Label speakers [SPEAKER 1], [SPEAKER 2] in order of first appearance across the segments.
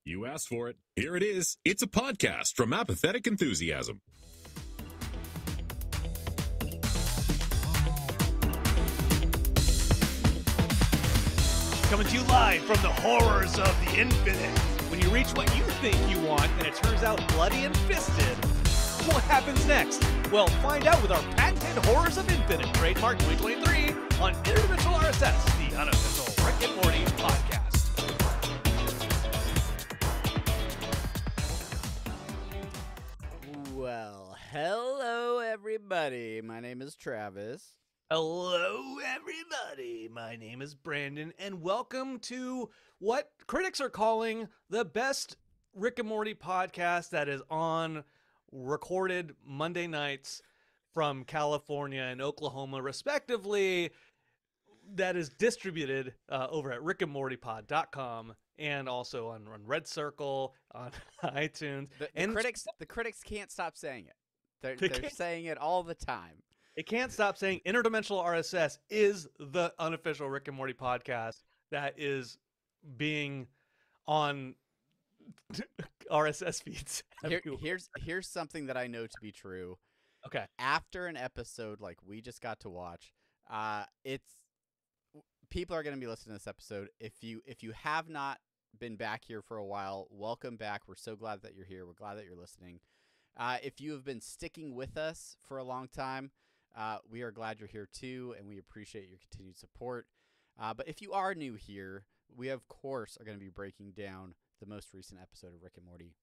[SPEAKER 1] You asked for it. Here it is. It's a podcast from Apathetic Enthusiasm.
[SPEAKER 2] Coming to you live from the horrors of the infinite. When you reach what you think you want and it turns out bloody and fisted, what happens next? Well, find out with our patented Horrors of Infinite, trademark 2023, on Interdimensional IRSS, the unofficial Rick and Morty podcast.
[SPEAKER 3] Well, hello everybody. My name is Travis.
[SPEAKER 2] Hello, everybody. My name is Brandon, and welcome to what critics are calling the best Rick and Morty podcast that is on recorded Monday nights from California and Oklahoma, respectively, that is distributed over at rickandmortypod.com and also on Red Circle, on iTunes.
[SPEAKER 3] The critics can't stop saying it. They're saying it all the time.
[SPEAKER 2] It can't stop saying Interdimensional RSS is the unofficial Rick and Morty podcast that is being on RSS feeds.
[SPEAKER 3] Here's something that I know to be true.
[SPEAKER 2] Okay.
[SPEAKER 3] After an episode like we just got to watch, people are going to be listening to this episode. If you have not been back here for a while, welcome back. We're so glad that you're here. We're glad that you're listening. If you have been sticking with us for a long time, we are glad you're here too, and we appreciate your continued support. But if you are new here, we of course are going to be breaking down the most recent episode of Rick and Morty.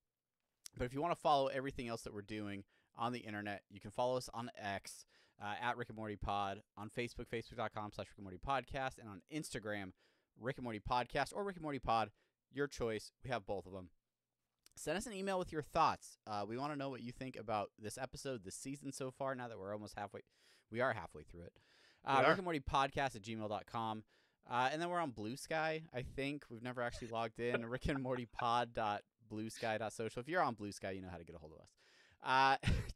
[SPEAKER 3] But if you want to follow everything else that we're doing on the internet, you can follow us on X at Rick and Morty Pod, on Facebook, facebook.com/Rick and Morty Podcast, and on Instagram, Rick and Morty Podcast or Rick and Morty Pod, your choice. We have both of them. Send us an email with your thoughts. We want to know what you think about this episode, this season so far, now that we're almost halfway. We are halfway through it. Rick and Morty Podcast at gmail.com. And then we're on Blue Sky, I think. We've never actually logged in. Rick and Morty pod.bluesky.social. If you're on Blue Sky, you know how to get a hold of us.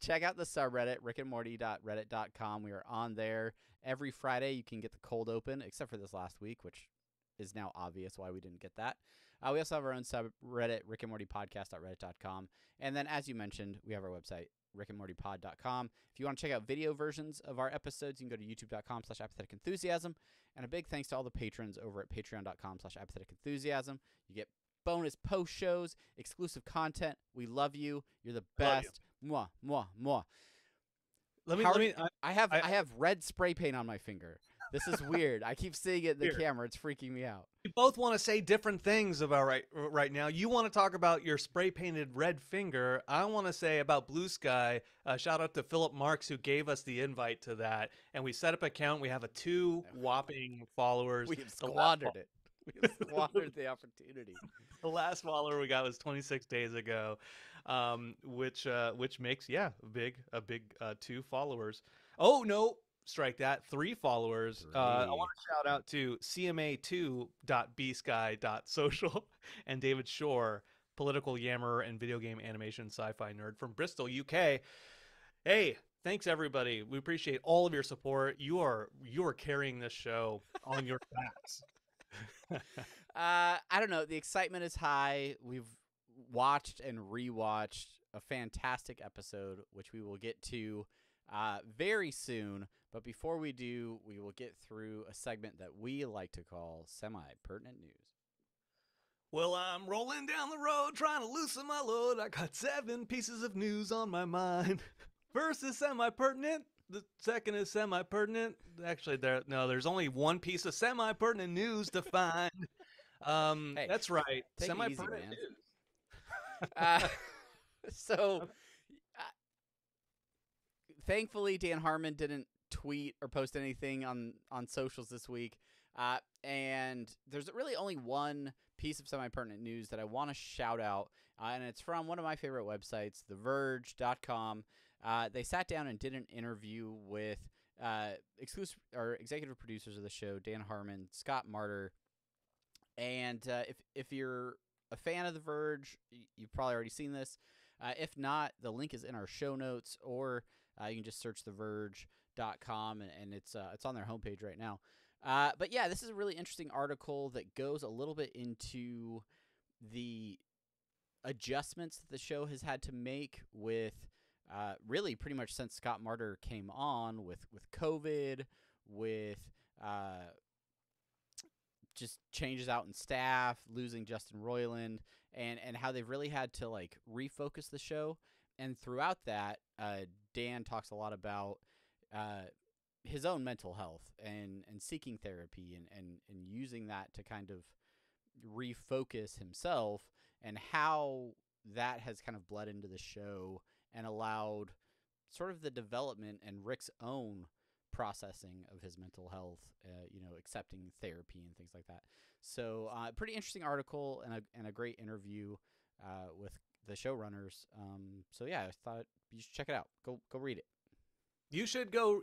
[SPEAKER 3] Check out the subreddit, rickandmorty.reddit.com. We are on there every Friday. You can get the cold open, except for this last week, which is now obvious why we didn't get that. We also have our own subreddit, rickandmortypodcast.reddit.com. And then, as you mentioned, we have our website, rickandmortypod.com. If you want to check out video versions of our episodes, you can go to youtube.com/apatheticenthusiasm. And a big thanks to all the patrons over at patreon.com/apatheticenthusiasm. You get bonus post shows, exclusive content. We love you. You're the best. Mwah, mwah, mwah. I have red spray paint on my finger. This is weird. I keep seeing it in the camera. It's freaking me out.
[SPEAKER 2] We both want to say different things about right now. You want to talk about your spray-painted red finger. I want to say about Blue Sky. Shout out to Philip Marks who gave us the invite to that. And we set up an account. We have 2 whopping followers.
[SPEAKER 3] We have squandered it. We have squandered the opportunity.
[SPEAKER 2] The last follower we got was 26 days ago, which makes a big 2 followers. Oh no. Strike that. 3 followers. I want to shout out to cma2.bsky.social and David Shore, political yammer and video game animation sci-fi nerd from Bristol, UK. Hey, thanks everybody. We appreciate all of your support. You are carrying this show on your backs.
[SPEAKER 3] I don't know. The excitement is high. We've watched and rewatched a fantastic episode, which we will get to very soon. But before we do, we will get through a segment that we like to call semi-pertinent news.
[SPEAKER 2] Well, I'm rolling down the road trying to loosen my load. I got 7 pieces of news on my mind. First is semi-pertinent. The second is semi-pertinent. Actually, there's only 1 piece of semi-pertinent news to find.
[SPEAKER 3] Hey,
[SPEAKER 2] that's right.
[SPEAKER 3] Semi-pertinent news. Thankfully, Dan Harmon didn't tweet or post anything on socials this week. And there's really only 1 piece of semi-pertinent news that I want to shout out. And it's from one of my favorite websites, TheVerge.com. They sat down and did an interview with executive producers of the show, Dan Harmon, Scott Martyr. And if you're a fan of The Verge, you've probably already seen this. If not, the link is in our show notes, or you can just search TheVerge.com, and it's on their homepage right now. But yeah, this is a really interesting article that goes a little bit into the adjustments that the show has had to make with really pretty much since Scott Martyr came on with COVID, with just changes out in staff, losing Justin Roiland, and how they've really had to like refocus the show. And throughout that, Dan talks a lot about his own mental health and seeking therapy and using that to kind of refocus himself, and how that has kind of bled into the show and allowed sort of the development and Rick's own processing of his mental health, accepting therapy and things like that. So pretty interesting article and a great interview with the showrunners. So yeah, I thought you should check it out. Go read it.
[SPEAKER 2] You should go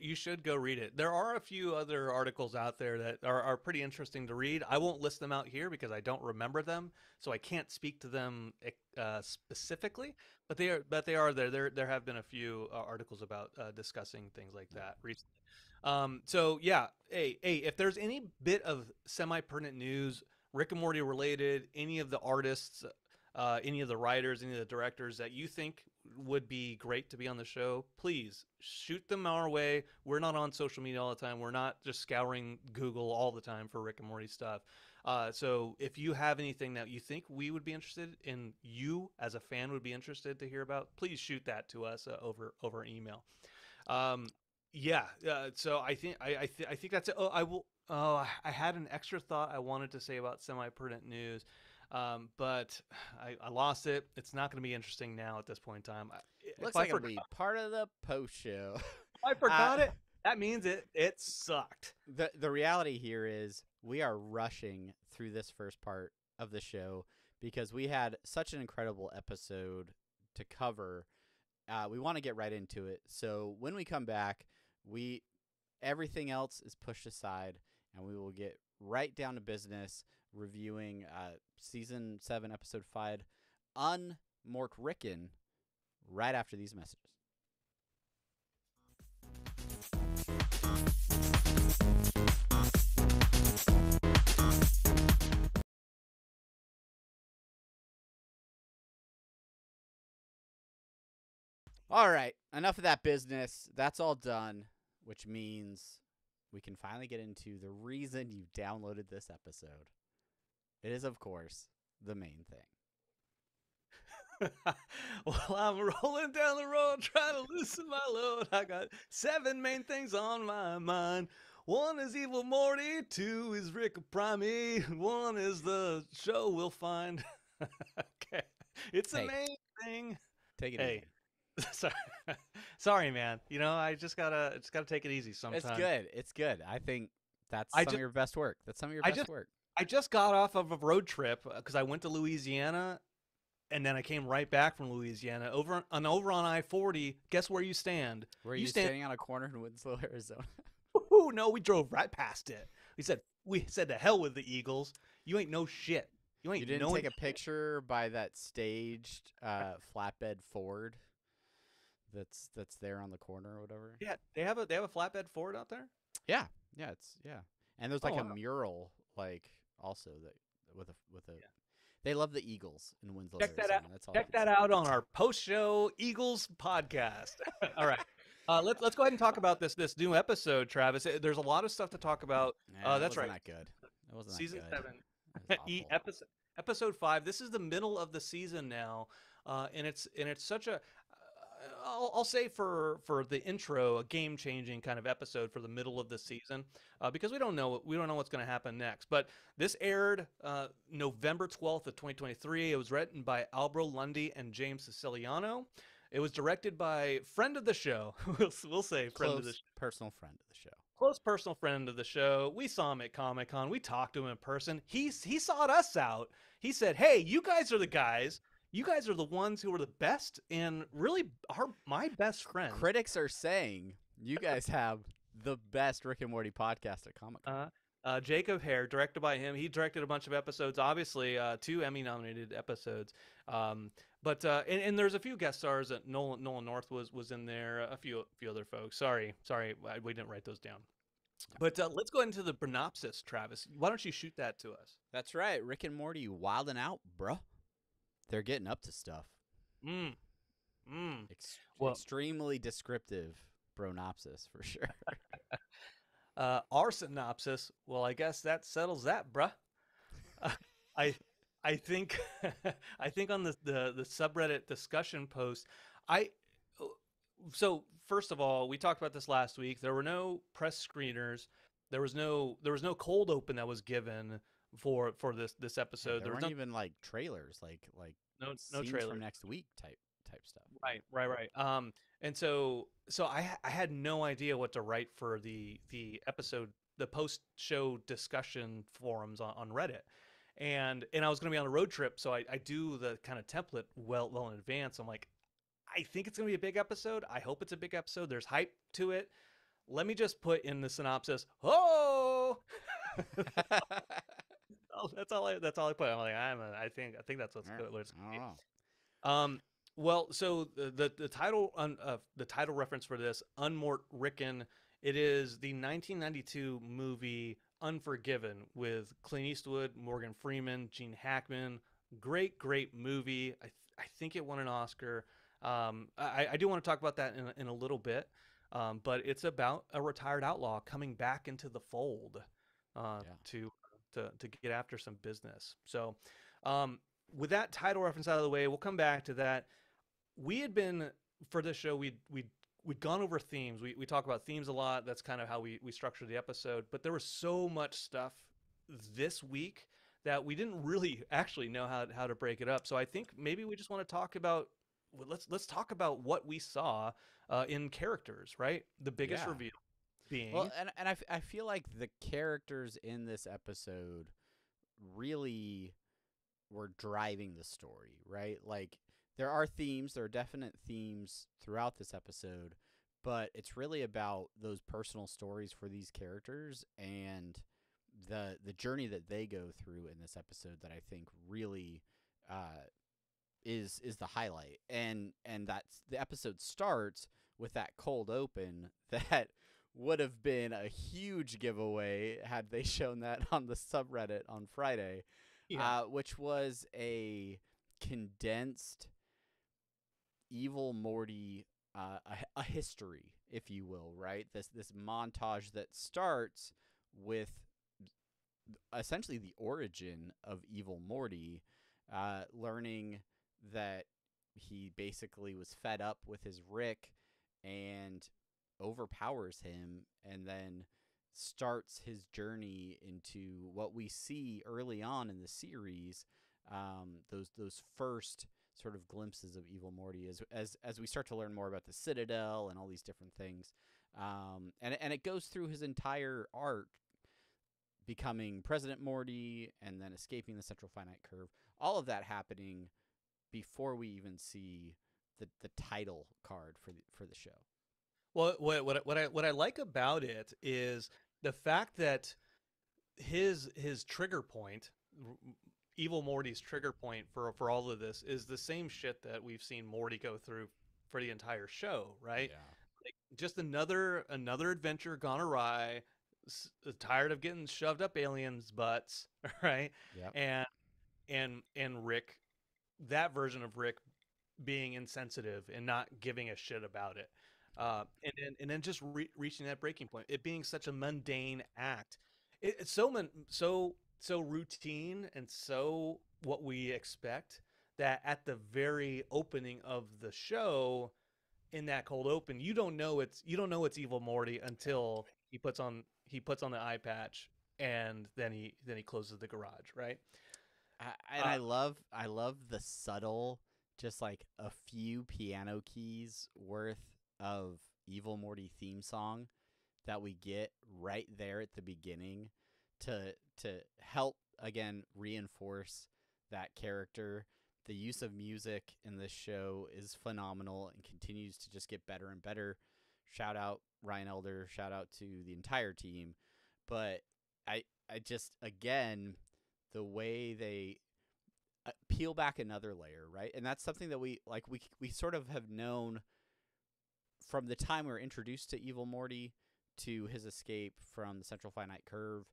[SPEAKER 2] read it. There are a few other articles out there that are pretty interesting to read. I won't list them out here because I don't remember them, so I can't speak to them specifically. But they are there. There have been a few articles about discussing things like that recently. So yeah, hey, if there's any bit of semi-pertinent news, Rick and Morty related, any of the artists, any of the writers, any of the directors that you think would be great to be on the show, please shoot them our way. We're not on social media all the time. We're not just scouring Google all the time for Rick and Morty stuff. So if you have anything that you think we would be interested in, you as a fan would be interested to hear about, please shoot that to us over email. So I think that's it. I had an extra thought I wanted to say about semi-pertinent news. But I lost it. It's not going to be interesting now at this point in time.
[SPEAKER 3] Looks like it'll be part of the post show.
[SPEAKER 2] I forgot it. That means it sucked.
[SPEAKER 3] The reality here is we are rushing through this first part of the show because we had such an incredible episode to cover. We want to get right into it. So when we come back, everything else is pushed aside, and we will get right down to business, reviewing Season 7, Episode 5, Unmortricken, right after these messages. All right, enough of that business. That's all done, which means we can finally get into the reason you downloaded this episode. It is, of course, the main thing.
[SPEAKER 2] Well, I'm rolling down the road trying to loosen my load. I got 7 main things on my mind. 1 is Evil Morty. 2 is Rick Primey. 1 is the show we'll find. Okay, it's the main thing.
[SPEAKER 3] Take it easy.
[SPEAKER 2] Sorry, man. I just gotta take it easy sometimes.
[SPEAKER 3] It's good. I think that's some of your best work. Work.
[SPEAKER 2] I just got off of a road trip because I went to Louisiana, and then I came right back from Louisiana over on I-40. Guess where you stand?
[SPEAKER 3] Were you standing on a corner in Winslow, Arizona?
[SPEAKER 2] Ooh, no, we drove right past it. We said to hell with the Eagles. You ain't no shit. You
[SPEAKER 3] didn't take a picture by that staged flatbed Ford that's there on the corner or whatever.
[SPEAKER 2] Yeah, they have a flatbed Ford out there.
[SPEAKER 3] Yeah, and there's like a mural also that with a. Yeah. They love the Eagles in Winslow.
[SPEAKER 2] Check that out. Check that out on our post-show Eagles podcast. All right, let's go ahead and talk about this new episode, Travis. There's a lot of stuff to talk about. That's right.
[SPEAKER 3] Not good. It wasn't
[SPEAKER 2] Season
[SPEAKER 3] that good.
[SPEAKER 2] 7, episode 5. This is the middle of the season now, and it's such a. I'll say for the intro, a game-changing kind of episode for the middle of the season, because we don't know what's going to happen next. But this aired November 12th of 2023. It was written by Albro Lundy and James Siciliano. It was directed by friend of the show. We'll say friend of the show.
[SPEAKER 3] Personal friend of the show.
[SPEAKER 2] Close personal friend of the show. We saw him at Comic-Con. We talked to him in person. He sought us out. He said, "Hey, you guys are the guys. You guys are the ones who are the best and really are my best friends."
[SPEAKER 3] Critics are saying you guys have the best Rick and Morty podcast at Comic-Con.
[SPEAKER 2] Jacob Hare, directed by him. He directed a bunch of episodes, obviously 2 Emmy-nominated episodes. But there's a few guest stars. That Nolan North was in there. A few other folks. Sorry, we didn't write those down. But let's go into the synopsis, Travis. Why don't you shoot that to us?
[SPEAKER 3] That's right, Rick and Morty wilding out, bruh. They're getting up to stuff.
[SPEAKER 2] Mm. Well,
[SPEAKER 3] Extremely descriptive pronopsis for sure.
[SPEAKER 2] our synopsis. Well, I guess that settles that, bruh. Uh, I I think I think on the subreddit discussion post, I so first of all, we talked about this last week. There were no press screeners. There was no cold open that was given for this
[SPEAKER 3] Yeah,
[SPEAKER 2] episode.
[SPEAKER 3] there
[SPEAKER 2] There was
[SPEAKER 3] weren't even like trailers, like
[SPEAKER 2] no
[SPEAKER 3] scenes from
[SPEAKER 2] trailer.
[SPEAKER 3] next week type stuff.
[SPEAKER 2] Right. And so I had no idea what to write for the episode, the post show discussion forums on Reddit, and I was going to be on a road trip, so I do the kind of template well in advance. I'm like, I think it's going to be a big episode. I hope it's a big episode. There's hype to it. Let me just put in the synopsis. Oh, that's all I put. I'm like, I think that's what's good. What's
[SPEAKER 3] I don't know.
[SPEAKER 2] well, so the title the title reference for this, Unmortricken, it is the 1992 movie Unforgiven with Clint Eastwood, Morgan Freeman, Gene Hackman. Great movie. I think it won an Oscar. I do want to talk about that in a little bit. But it's about a retired outlaw coming back into the fold to get after some business. So, with that title reference out of the way, we'll come back to that. We had been for this show. We'd gone over themes. We talk about themes a lot. That's kind of how we structure the episode. But there was so much stuff this week that we didn't really actually know how to break it up. So I think maybe we just want to talk about let's talk about what we saw in characters, right? The biggest
[SPEAKER 3] Yeah.
[SPEAKER 2] reveal being
[SPEAKER 3] Well, and I feel like the characters in this episode really were driving the story, right? Like there are themes, there are definite themes throughout this episode, but it's really about those personal stories for these characters and the journey that they go through in this episode that I think really is the highlight. And that's the episode starts with that cold open that would have been a huge giveaway had they shown that on the subreddit on Friday, which was a condensed Evil Morty, a history, if you will, right? This montage that starts with essentially the origin of Evil Morty, learning that he basically was fed up with his Rick and overpowers him, and then starts his journey into what we see early on in the series, those first sort of glimpses of Evil Morty as we start to learn more about the Citadel and all these different things, and it goes through his entire arc, becoming President Morty and then escaping the Central Finite Curve, all of that happening before we even see the title card for the show.
[SPEAKER 2] Well, what I like about it is the fact that his trigger point, Evil Morty's trigger point for all of this is the same shit that we've seen Morty go through for the entire show, right?
[SPEAKER 3] Yeah.
[SPEAKER 2] Like just another adventure gone awry, tired of getting shoved up aliens' butts, right?
[SPEAKER 3] Yep.
[SPEAKER 2] And Rick, that version of Rick being insensitive and not giving a shit about it. And then just reaching that breaking point, it being such a mundane act, it's so routine and so what we expect that at the very opening of the show, in that cold open, you don't know it's Evil Morty until he puts on the eye patch, and then he closes the garage, right?
[SPEAKER 3] I love the subtle, just like a few piano keys worth of Evil Morty theme song that we get right there at the beginning to help again reinforce that character. The use of music in this show is phenomenal and continues to just get better and better. Shout out Ryan Elder, shout out to the entire team. But I just, again, the way they peel back another layer, right? And that's something that we sort of have known from the time we were introduced to Evil Morty to his escape from the Central Finite Curve.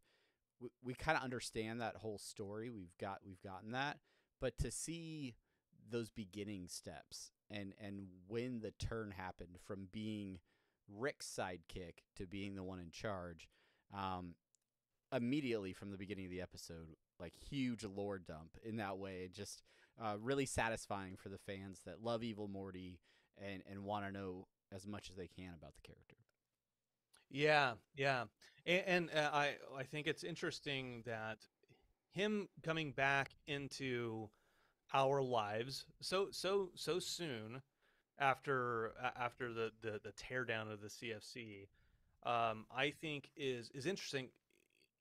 [SPEAKER 3] We kind of understand that whole story. We've gotten that, but to see those beginning steps and when the turn happened from being Rick's sidekick to being the one in charge, immediately from the beginning of the episode, like huge lore dump in that way. Just really satisfying for the fans that love Evil Morty and want to know as much as they can about the character.
[SPEAKER 2] Yeah, yeah, and I think it's interesting that him coming back into our lives so soon after the teardown of the CFC, I think is interesting.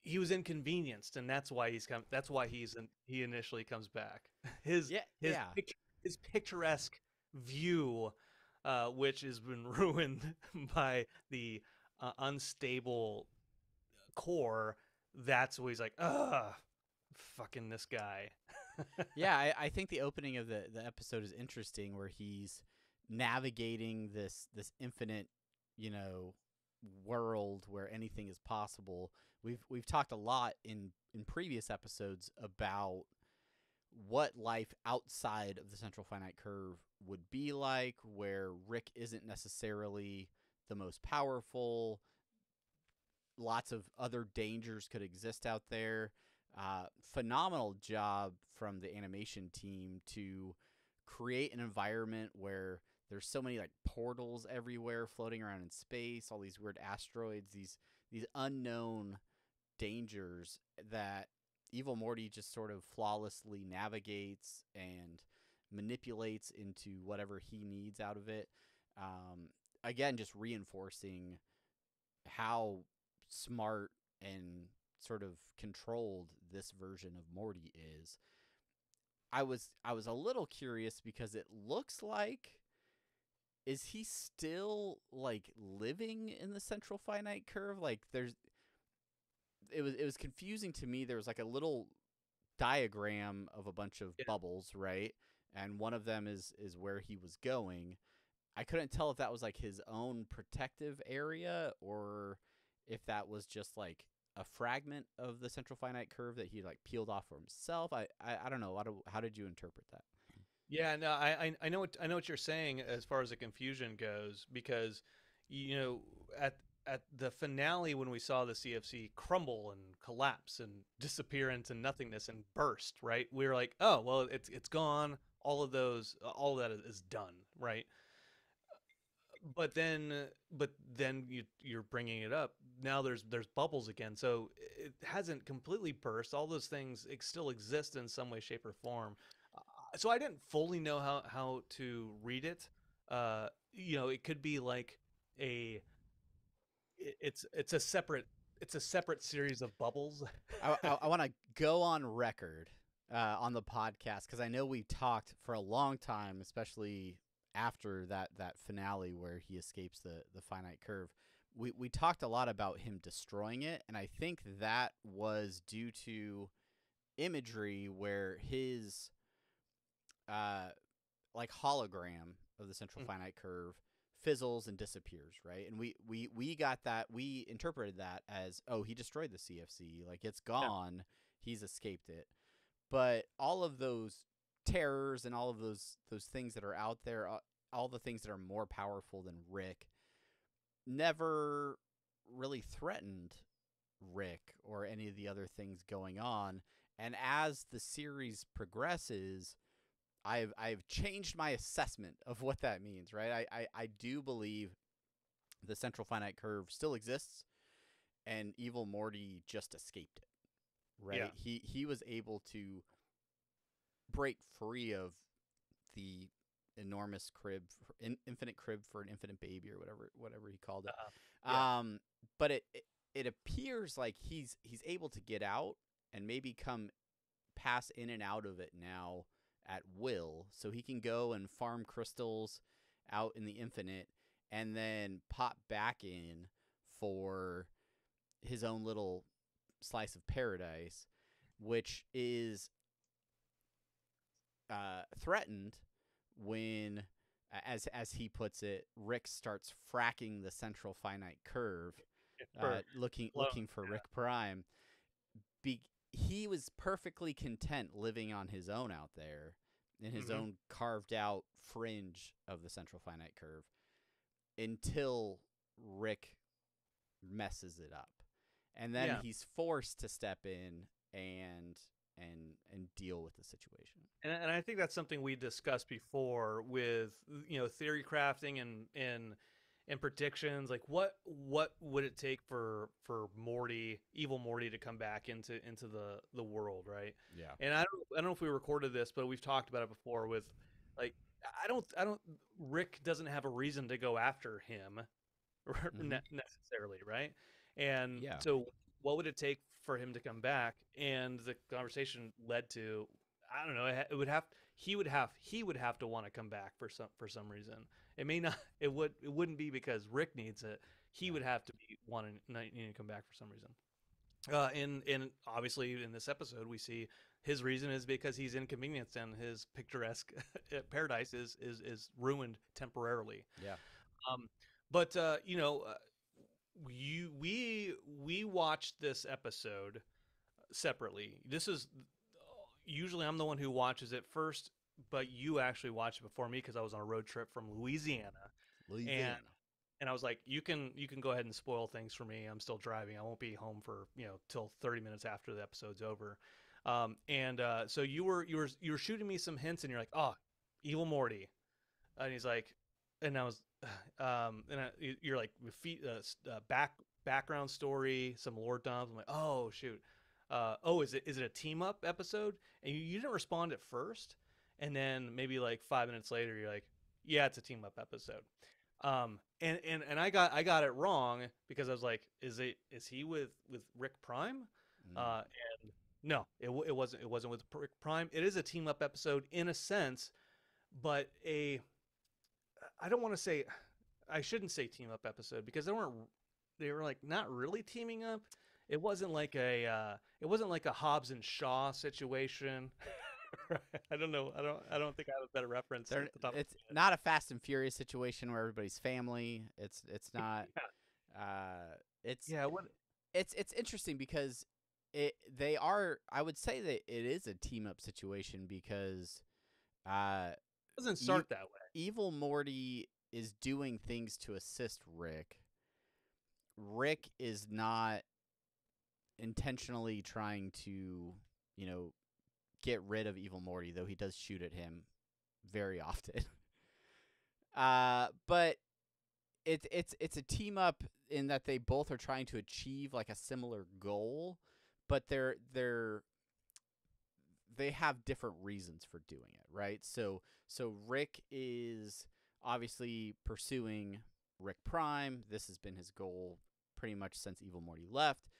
[SPEAKER 2] He was inconvenienced, and that's why he initially comes back. His
[SPEAKER 3] Yeah,
[SPEAKER 2] his
[SPEAKER 3] yeah.
[SPEAKER 2] his picturesque view, which has been ruined by the unstable core. That's where he's like, ugh, fucking this guy.
[SPEAKER 3] Yeah, I think the opening of the episode is interesting, where he's navigating this infinite, world where anything is possible. We've talked a lot in previous episodes about what life outside of the central finite curve would be like, where Rick isn't necessarily the most powerful. Lots of other dangers could exist out there. Phenomenal job from the animation team to create an environment where there's so many like portals everywhere floating around in space, all these weird asteroids, these unknown dangers that Evil Morty just sort of flawlessly navigates and manipulates into whatever he needs out of it. Again, just reinforcing how smart and sort of controlled this version of Morty is. I was a little curious because it looks like, is he still like living in the central finite curve? Like it was confusing to me. There was like a little diagram of a bunch of bubbles, right? And one of them is where he was going. I couldn't tell if that was like his own protective area or if that was just like a fragment of the central finite curve that he like peeled off for himself. I don't know. How did you interpret that?
[SPEAKER 2] Yeah, no, I know what you're saying as far as the confusion goes, because at the finale when we saw the CFC crumble and collapse and disappear into nothingness and burst, right? We were like, oh well, it's gone. All of that is done, right? But then you're bringing it up. Now there's bubbles again, so it hasn't completely burst. All those things still exist in some way, shape, or form. So I didn't fully know how to read it. It could be like a it's a separate series of bubbles.
[SPEAKER 3] I want to go on record on the podcast, because I know we talked for a long time, especially after that finale where he escapes the finite curve. We talked a lot about him destroying it, and I think that was due to imagery where his like hologram of the central finite curve fizzles and disappears, right? And we got that, we interpreted that as, oh, he destroyed the CFC, like it's gone, yeah. He's escaped it. But all of those terrors and all of those things that are out there, all the things that are more powerful than Rick, never really threatened Rick or any of the other things going on. And as the series progresses, I've changed my assessment of what that means, right? I do believe the central finite curve still exists, and Evil Morty just escaped it, right? Yeah. He was able to break free of the enormous crib, infinite crib for an infinite baby, or whatever he called it. Yeah. But it appears like he's able to get out and maybe pass in and out of it now at will, so he can go and farm crystals out in the infinite and then pop back in for his own little slice of paradise, which is threatened when, as he puts it, Rick starts fracking the central finite curve, looking for Rick Prime. He was perfectly content living on his own out there, in his own carved out fringe of the central finite curve until Rick messes it up. And then he's forced to step in and deal with the situation.
[SPEAKER 2] And I think that's something we discussed before with, theory crafting and predictions. Like what would it take for evil Morty to come back into the world, right?
[SPEAKER 3] Yeah.
[SPEAKER 2] And I don't know if we recorded this, but we've talked about it before with, like, I don't Rick doesn't have a reason to go after him necessarily, right? And so what would it take for him to come back? And the conversation led to, I don't know, he would have to want to come back for some reason. It may not, it wouldn't be because Rick needs it. He would have to be needing to come back for some reason. And obviously in this episode we see his reason is because he's inconvenienced and his picturesque paradise is ruined temporarily.
[SPEAKER 3] Yeah.
[SPEAKER 2] But we watched this episode separately. This is usually I'm the one who watches it first, but you actually watched it before me because I was on a road trip from Louisiana. And I was like, you can go ahead and spoil things for me. I'm still driving. I won't be home for till 30 minutes after the episode's over. So you were shooting me some hints, and you're like, oh, evil Morty, and he's like, and I was, you're like, background story, some lore dumps. I'm like, oh shoot, is it a team up episode? And you didn't respond at first, and then maybe like 5 minutes later, you're like, yeah, it's a team up episode. And I got it wrong because I was like, is he with Rick Prime? And no, it wasn't with Rick Prime. It is a team up episode in a sense, but I shouldn't say team up episode because they were like not really teaming up. It wasn't like a Hobbs and Shaw situation. I don't know. I don't think I have a better reference.
[SPEAKER 3] It's not a Fast and Furious situation where everybody's family. It's not. It's interesting because they are. I would say that it is a team up situation because
[SPEAKER 2] it doesn't start that way.
[SPEAKER 3] Evil Morty is doing things to assist Rick. Rick is not intentionally trying to, get rid of Evil Morty, though he does shoot at him very often. But it's a team up in that they both are trying to achieve like a similar goal, but they have different reasons for doing it, right? So Rick is obviously pursuing Rick Prime. This has been his goal pretty much since Evil Morty left.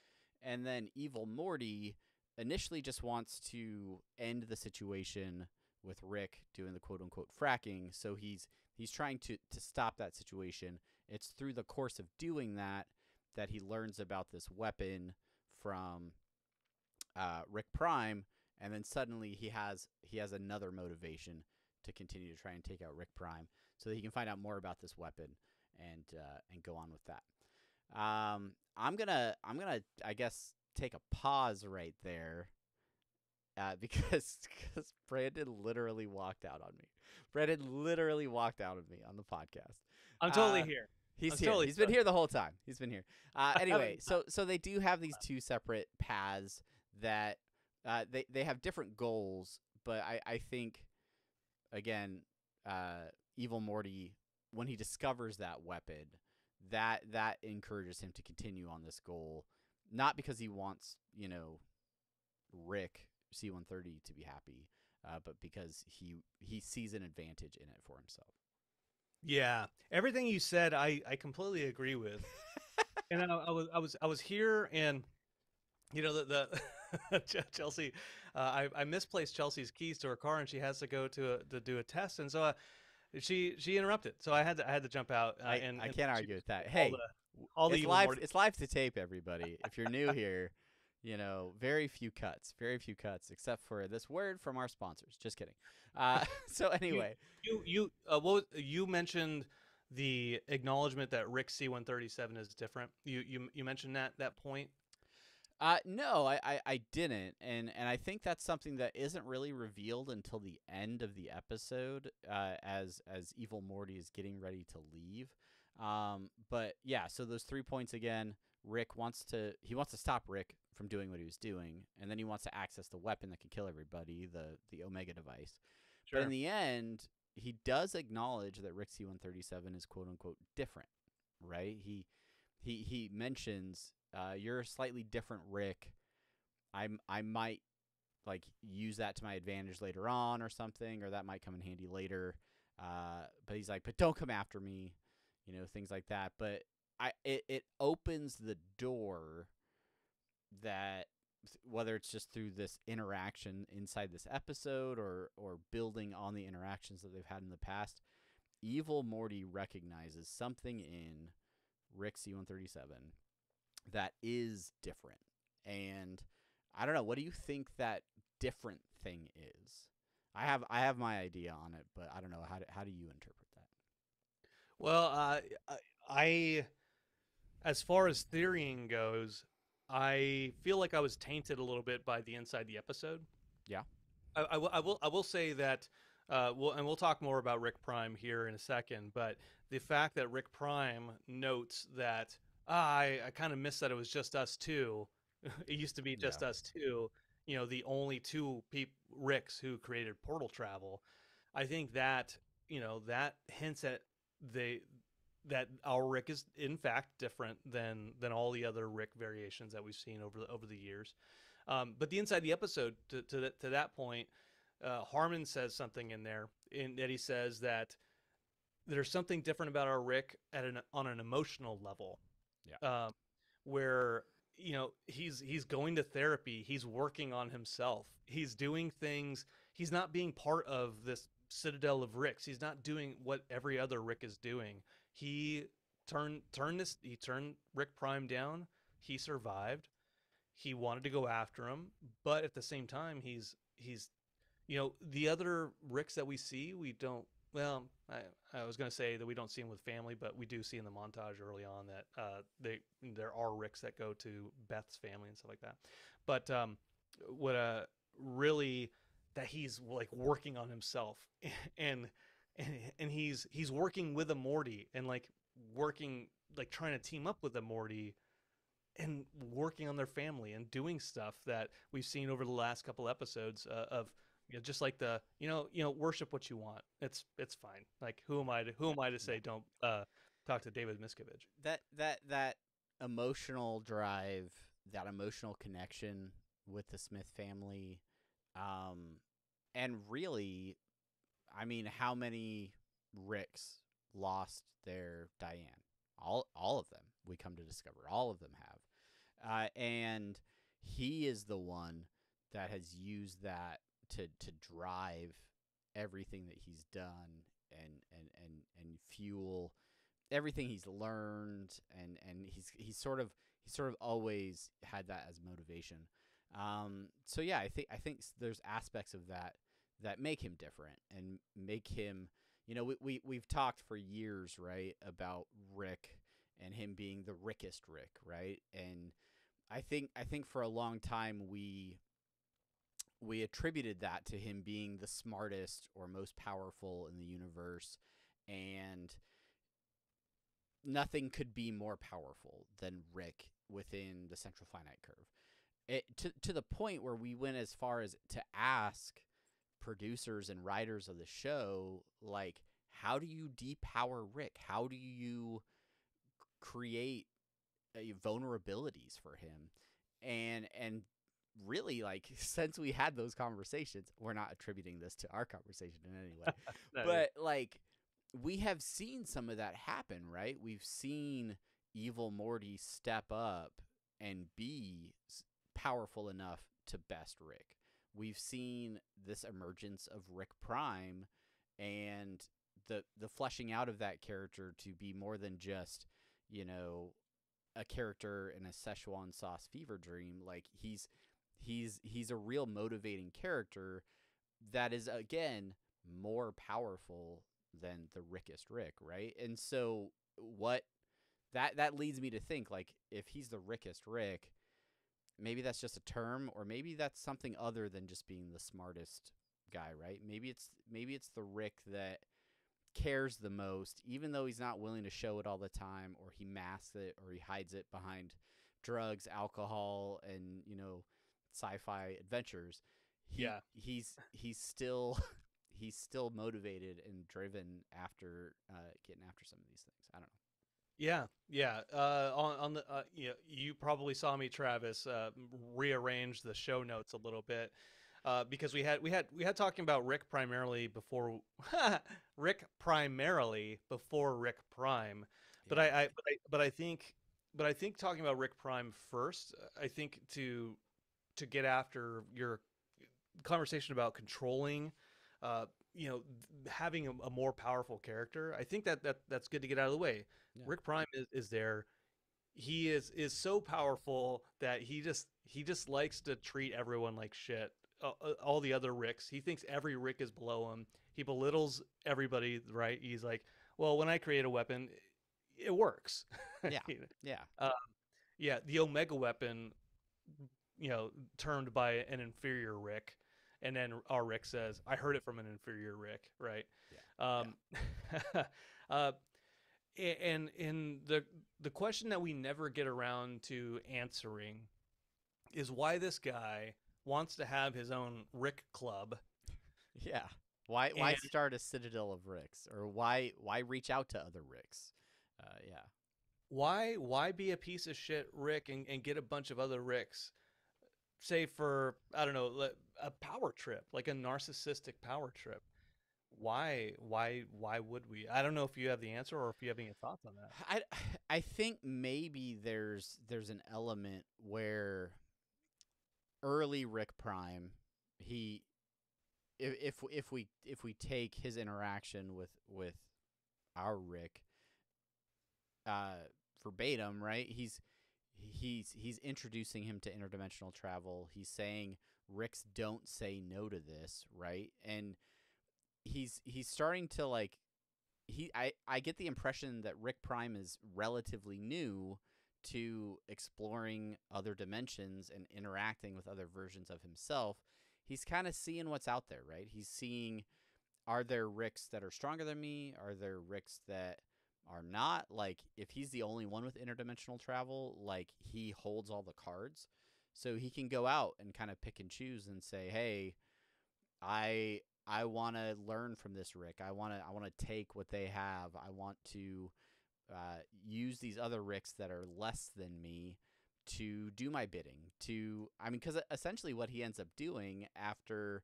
[SPEAKER 3] And then Evil Morty initially just wants to end the situation with Rick doing the quote-unquote fracking. So he's trying to stop that situation. It's through the course of doing that he learns about this weapon from Rick Prime, and then suddenly he has another motivation to continue to try and take out Rick Prime so that he can find out more about this weapon and go on with that. I'm gonna I guess take a pause right there because Brandon literally walked out on me. Brandon literally walked out on me on the podcast.
[SPEAKER 2] I'm totally here.
[SPEAKER 3] He's here. He's been here the whole time. He's been here. Anyway, so they do have these two separate paths that they have different goals, but I think again, Evil Morty, when he discovers that weapon, that encourages him to continue on this goal, not because he wants, Rick C-130 to be happy, but because he sees an advantage in it for himself.
[SPEAKER 2] Yeah, everything you said, I completely agree with. And I was here, and the Chelsea, I misplaced Chelsea's keys to her car, and she has to go to do a test, and so she interrupted, so I had to jump out.
[SPEAKER 3] I can't argue with that. Hey, it's live to tape, everybody. If you're new here, very few cuts, except for this word from our sponsors. Just kidding. So anyway,
[SPEAKER 2] you mentioned the acknowledgement that Rick C-137 is different. You mentioned that point.
[SPEAKER 3] No, I didn't, and I think that's something that isn't really revealed until the end of the episode, as Evil Morty is getting ready to leave. But yeah, so those 3 points again. Rick wants to stop Rick from doing what he was doing, and then he wants to access the weapon that can kill everybody, the Omega device.
[SPEAKER 2] Sure.
[SPEAKER 3] But in the end, he does acknowledge that Rick C-137 is quote unquote different, right? He mentions, you're a slightly different Rick. I might like use that to my advantage later on or something, or that might come in handy later. But he's like, but don't come after me, things like that. But it opens the door that, whether it's just through this interaction inside this episode or building on the interactions that they've had in the past, Evil Morty recognizes something in Rick C-137 that is different. And I don't know, what do you think that different thing is? I have my idea on it, but I don't know, how do you interpret that?
[SPEAKER 2] Well, I as far as theorying goes, I feel like I was tainted a little bit by the inside the episode.
[SPEAKER 3] Yeah.
[SPEAKER 2] I will say that we'll talk more about Rick Prime here in a second, but the fact that Rick Prime notes that I kind of missed that it was just us two. It used to be just us two. The only two Ricks who created portal travel. I think that that hints at that our Rick is in fact different than all the other Rick variations that we've seen over the years. But the inside the episode, to that point, Harmon says something in there that he says that there's something different about our Rick on an emotional level.
[SPEAKER 3] Yeah.
[SPEAKER 2] Where he's going to therapy, he's working on himself, he's doing things, he's not being part of this citadel of Ricks. He's not doing what every other Rick is doing. He turned Rick Prime down. He survived. He wanted to go after him, but at the same time, he's the other Ricks that we see, we don't. Well, I was going to say that we don't see him with family, but we do see in the montage early on that there are Ricks that go to Beth's family and stuff like that. But what really that he's like working on himself and he's working with a Morty and like working, like trying to team up with a Morty and working on their family and doing stuff that we've seen over the last couple episodes of just like the worship what you want. It's fine. Like who am I to say don't talk to David Miscavige?
[SPEAKER 3] That emotional drive, that emotional connection with the Smith family, and really, I mean, how many Ricks lost their Diane? All of them, we come to discover. All of them have. And he is the one that has used that to drive everything that he's done and fuel everything he's learned, and he's sort of always had that as motivation. So yeah, I think there's aspects of that make him different and make him, we've talked for years, right, about Rick and him being the Rickest Rick, right? And I think for a long time we attributed that to him being the smartest or most powerful in the universe, and nothing could be more powerful than Rick within the central finite curve. To the point where we went as far as to ask producers and writers of the show, like, how do you depower Rick? How do you create vulnerabilities for him? And really, like, since we had those conversations, we're not attributing this to our conversation in any way,
[SPEAKER 2] No,
[SPEAKER 3] but like, we have seen some of that happen, right? We've seen Evil Morty step up and be powerful enough to best Rick. We've seen this emergence of Rick Prime and the fleshing out of that character to be more than just, a character in a Szechuan sauce fever dream. Like, he's a real motivating character that is, again, more powerful than the Rickest Rick, right? And so what that leads me to think, like, if he's the Rickest Rick, maybe that's just a term, or maybe that's something other than just being the smartest guy, right? Maybe it's the Rick that cares the most, even though he's not willing to show it all the time, or he masks it, or he hides it behind drugs, alcohol, and sci-fi adventures. He's still he's still motivated and driven after getting after some of these things. I don't know.
[SPEAKER 2] Yeah. On the you probably saw me, Travis, rearrange the show notes a little bit because we had talking about Rick primarily before Rick Prime, but
[SPEAKER 3] Yeah.
[SPEAKER 2] I think talking about Rick Prime first, I think to get after your conversation about controlling, uh, having a more powerful character. I think that's good to get out of the way.
[SPEAKER 3] Yeah.
[SPEAKER 2] Rick Prime is there. He is so powerful that he just likes to treat everyone like shit. All the other Ricks, he thinks every Rick is below him. He belittles everybody. Right? He's like, well, when I create a weapon, it works.
[SPEAKER 3] Yeah. Yeah.
[SPEAKER 2] Yeah. The Omega weapon, termed by an inferior Rick, and then our Rick says, "I heard it from an inferior Rick." Right?
[SPEAKER 3] Yeah.
[SPEAKER 2] And the question that we never get around to answering is why this guy wants to have his own Rick club.
[SPEAKER 3] Yeah. Why start a citadel of Ricks, or why reach out to other Ricks? Yeah.
[SPEAKER 2] Why be a piece of shit Rick and get a bunch of other Ricks? Say for, I don't know, a power trip, like a narcissistic power trip. Why would we? I don't know if you have the answer or if you have any thoughts on that.
[SPEAKER 3] I think maybe there's an element where early Rick Prime, if we take his interaction with our Rick verbatim, right? He's introducing him to interdimensional travel. He's saying Ricks don't say no to this, right? And he's starting to like I get the impression that Rick Prime is relatively new to exploring other dimensions and interacting with other versions of himself. He's kind of seeing what's out there, right? He's seeing, are there Ricks that are stronger than me? Are there Ricks that are not? Like, if he's the only one with interdimensional travel, like, he holds all the cards. So he can go out and kind of pick and choose and say, hey, I want to learn from this Rick. I want to take what they have. I want to use these other Ricks that are less than me to do my bidding. Because essentially what he ends up doing after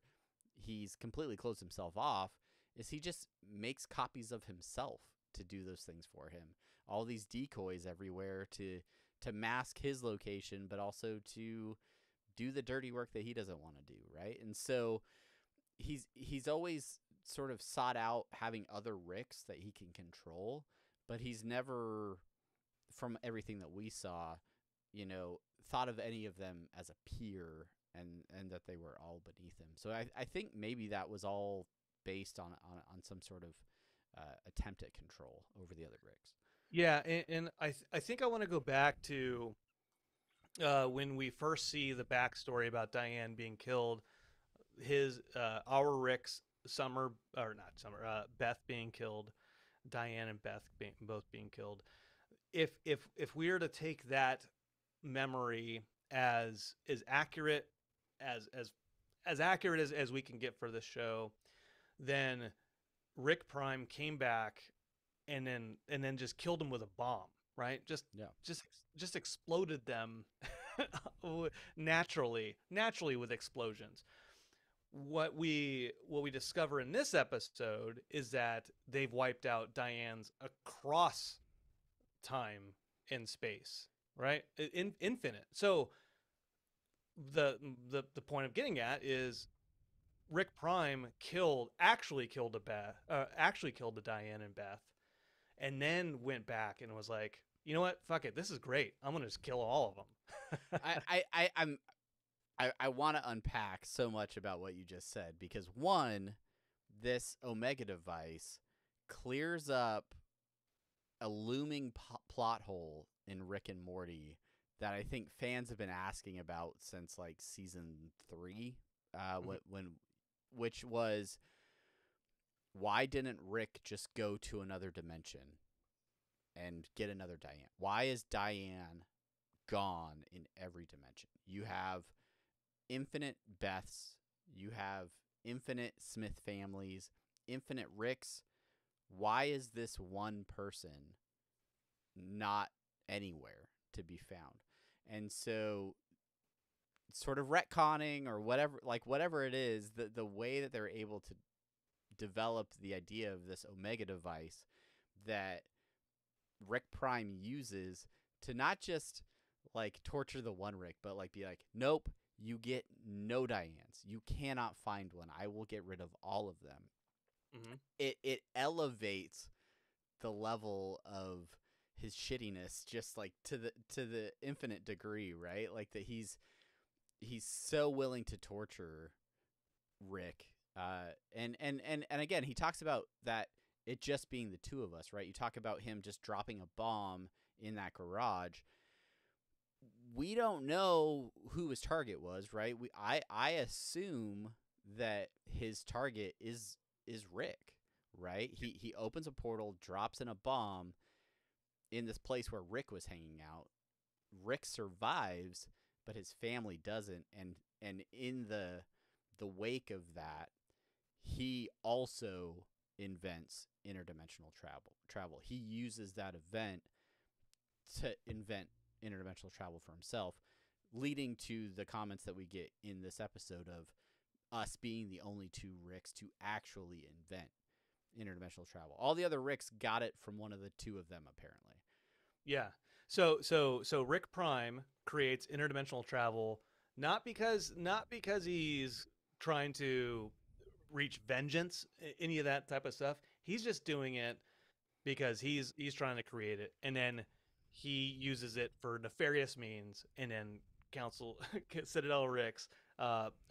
[SPEAKER 3] he's completely closed himself off is he just makes copies of himself to do those things for him. All these decoys everywhere to mask his location, but also to do the dirty work that he doesn't want to do, right? And so he's always sort of sought out having other Ricks that he can control, but he's never, from everything that we saw, thought of any of them as a peer and that they were all beneath him. So I think maybe that was all based on some sort of attempt at control over the other Ricks.
[SPEAKER 2] Yeah, and I think I want to go back to when we first see the backstory about Diane being killed. Our Rick's Beth being killed, Diane and Beth both being killed. If we were to take that memory as accurate as accurate as we can get for this show, then Rick Prime came back and then just killed him with a bomb, right? Just exploded them naturally with explosions. What we discover in this episode is that they've wiped out Diane's across time and space, right? Infinite. So the point I'm getting at is Rick Prime actually killed the Diane and Beth, and then went back and was like, you know what? Fuck it. This is great. I'm gonna just kill all of them.
[SPEAKER 3] I want to unpack so much about what you just said, because one, this Omega device clears up a looming plot hole in Rick and Morty that I think fans have been asking about since like season 3, which was, why didn't Rick just go to another dimension and get another Diane? Why is Diane gone in every dimension? You have infinite Beths, you have infinite Smith families, infinite Ricks. Why is this one person not anywhere to be found? And so sort of retconning or whatever it is, the way that they're able to develop the idea of this Omega device that Rick Prime uses to not just like torture the one Rick, but like be like, nope, you get no Dianes. You cannot find one. I will get rid of all of them.
[SPEAKER 2] Mm-hmm.
[SPEAKER 3] It elevates the level of his shittiness just like to the infinite degree, right? Like that he's so willing to torture Rick. And again, he talks about that it just being the two of us, right? You talk about him just dropping a bomb in that garage. We don't know who his target was, right? I assume that his target is Rick, right? He opens a portal, drops in a bomb in this place where Rick was hanging out. Rick survives, but his family doesn't, and in the wake of that, he also invents interdimensional travel. He uses that event to invent interdimensional travel for himself, leading to the comments that we get in this episode of us being the only two Ricks to actually invent interdimensional travel. All the other Ricks got it from one of the two of them, apparently.
[SPEAKER 2] Yeah. So Rick Prime creates interdimensional travel not because he's trying to reach vengeance, any of that type of stuff. He's just doing it because he's trying to create it, and then he uses it for nefarious means, and then Citadel Ricks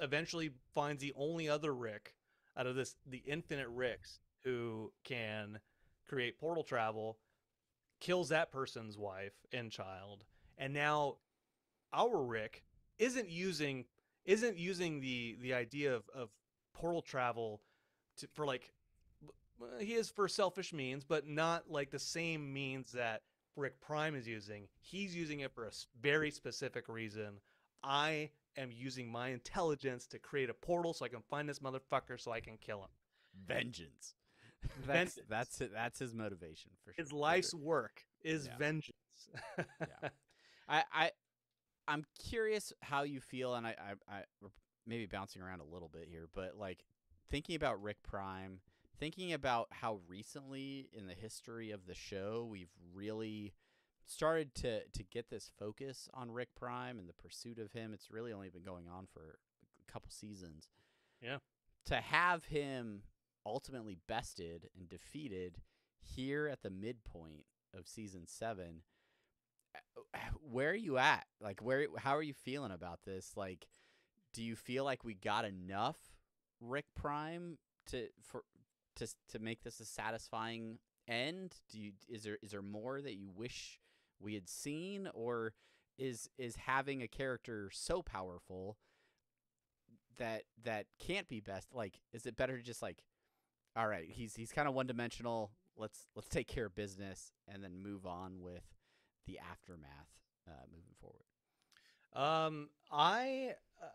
[SPEAKER 2] eventually finds the only other Rick out of the infinite Ricks who can create portal travel, kills that person's wife and child, and now our Rick isn't using the idea of portal travel for like, he is for selfish means, but not like the same means that Rick Prime is using. He's using it for a very specific reason. I am using my intelligence to create a portal so I can find this motherfucker so I can kill him.
[SPEAKER 3] Vengeance.
[SPEAKER 2] Vengeance.
[SPEAKER 3] That's it. That's his motivation for sure.
[SPEAKER 2] His life's work is vengeance.
[SPEAKER 3] Yeah. I'm curious how you feel, and I we're maybe bouncing around a little bit here, but like thinking about Rick Prime, thinking about how recently in the history of the show we've really started to get this focus on Rick Prime and the pursuit of him. It's really only been going on for a couple seasons.
[SPEAKER 2] Yeah.
[SPEAKER 3] To have him ultimately bested and defeated here at the midpoint of season 7, where are you at? Like, how are you feeling about this? Like, do you feel like we got enough Rick Prime to make this a satisfying end? Is there more that you wish we had seen, or is having a character so powerful that can't be best? Like, is it better to just like, all right, he's kind of one-dimensional, let's take care of business and then move on with the aftermath moving forward?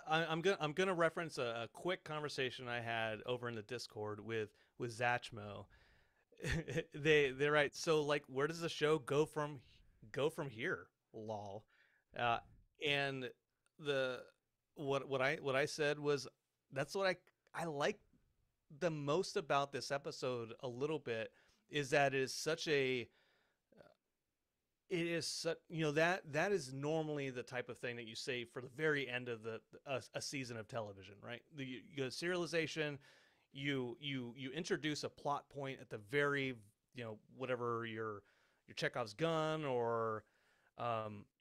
[SPEAKER 2] I'm gonna reference a quick conversation I had over in the Discord with Zachmo. They're right. So like, where does the show go from here? Lol. And what I said was, that's what I like the most about this episode a little bit, is that it is such a that is normally the type of thing that you say for the very end of a season of television, right? You go serialization, you introduce a plot point at the very, whatever your Chekhov's gun or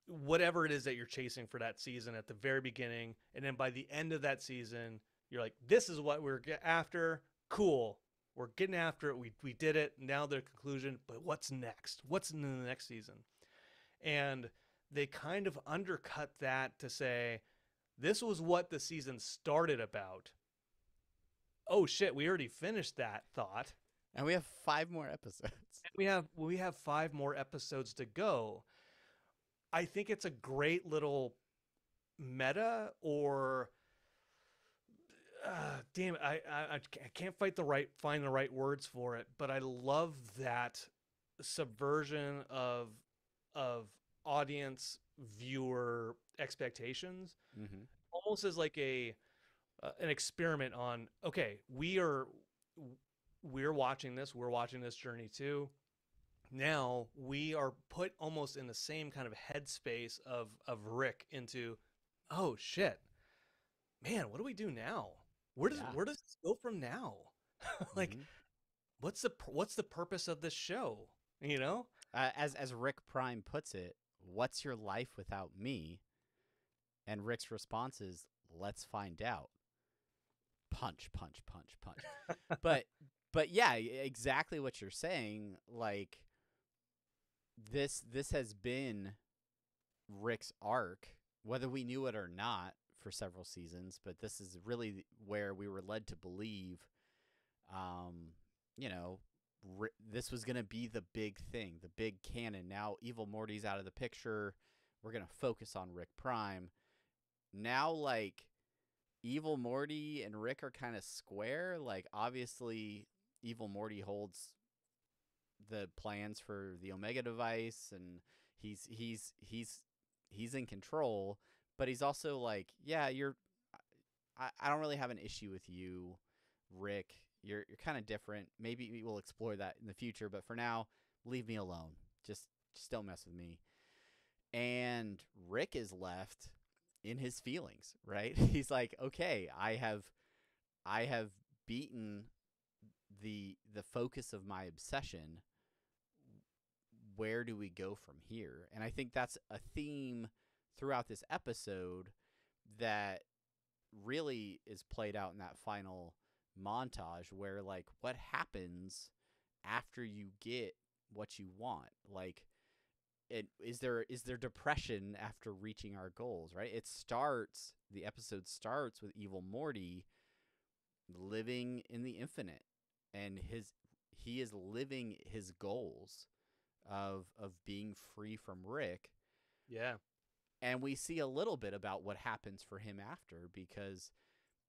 [SPEAKER 2] whatever it is that you're chasing for that season at the very beginning, and then by the end of that season, you're like, this is what we're after. Cool. We're getting after it. We did it. Now the conclusion, but what's next? What's in the next season? And they kind of undercut that to say this was what the season started about. Oh shit, we already finished that thought.
[SPEAKER 3] And we have 5 more episodes.
[SPEAKER 2] We have 5 more episodes to go. I think it's a great little meta, or damn it, I can't find the right words for it, but I love that subversion of audience viewer expectations,
[SPEAKER 3] Mm-hmm.
[SPEAKER 2] almost as like an experiment on, okay, we're watching this journey too. Now we are put almost in the same kind of headspace of Rick into, oh shit, man, what do we do now? Where does this go from now? Like,
[SPEAKER 3] Mm-hmm.
[SPEAKER 2] what's the purpose of this show? You know?
[SPEAKER 3] As Rick Prime puts it, what's your life without me? And Rick's response is, let's find out. Punch, punch, punch, punch. But yeah, exactly what you're saying. Like, this has been Rick's arc, whether we knew it or not, for several seasons. But this is really where we were led to believe, you know, this was going to be the big thing, the big canon. Now Evil Morty's out of the picture. We're going to focus on Rick Prime. Now, like, Evil Morty and Rick are kind of square. Like, obviously, Evil Morty holds the plans for the Omega device, and he's in control. But he's also like, yeah, I don't really have an issue with you, Rick. You're kind of different. Maybe we'll explore that in the future, but for now, leave me alone. Just don't mess with me. And Rick is left in his feelings, right? He's like, okay, I have beaten the focus of my obsession. Where do we go from here? And I think that's a theme throughout this episode that really is played out in that final montage, where, like, what happens after you get what you want? Like, is there depression after reaching our goals, right? The episode starts with Evil Morty living in the infinite, and he is living his goals of being free from Rick.
[SPEAKER 2] Yeah.
[SPEAKER 3] And we see a little bit about what happens for him after, because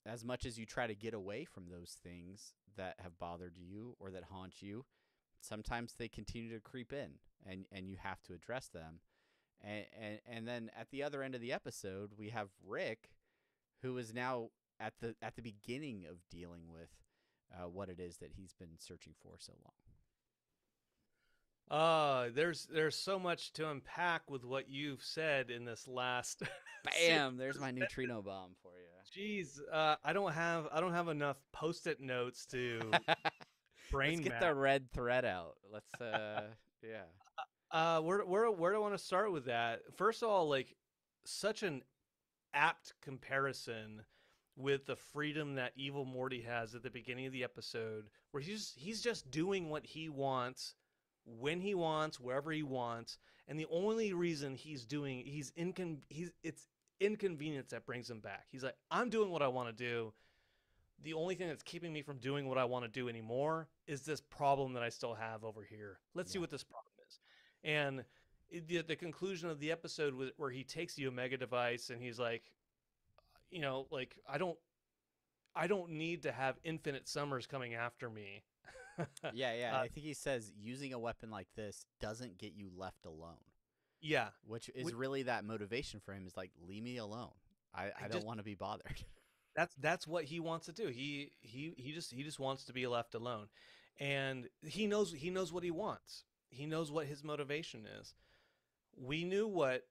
[SPEAKER 3] as much as you try to get away from those things that have bothered you or that haunt you, sometimes they continue to creep in, and you have to address them. And then at the other end of the episode, we have Rick, who is now at the beginning of dealing with what it is that he's been searching for so long.
[SPEAKER 2] There's so much to unpack with what you've said in this last.
[SPEAKER 3] Bam! There's my neutrino bomb for you.
[SPEAKER 2] Jeez, I don't have enough Post-it notes to brain
[SPEAKER 3] Let's get
[SPEAKER 2] map.
[SPEAKER 3] the red thread out. Let's yeah.
[SPEAKER 2] Where do I want to start with that? First of all, like, such an apt comparison with the freedom that Evil Morty has at the beginning of the episode, where he's just doing what he wants, when he wants, wherever he wants, and the only reason it's inconvenience that brings him back. He's like, I'm doing what I want to do. The only thing that's keeping me from doing what I want to do anymore is this problem that I still have over here. Let's see what this problem is. And the conclusion of the episode, where he takes the Omega device and he's like, you know, like, I don't need to have infinite summers coming after me.
[SPEAKER 3] Yeah. I think he says using a weapon like this doesn't get you left alone.
[SPEAKER 2] Yeah.
[SPEAKER 3] Which is really that motivation for him, is like, leave me alone. I don't want to be bothered.
[SPEAKER 2] That's what he wants to do. He just wants to be left alone. And he knows what he wants. He knows what his motivation is. We knew what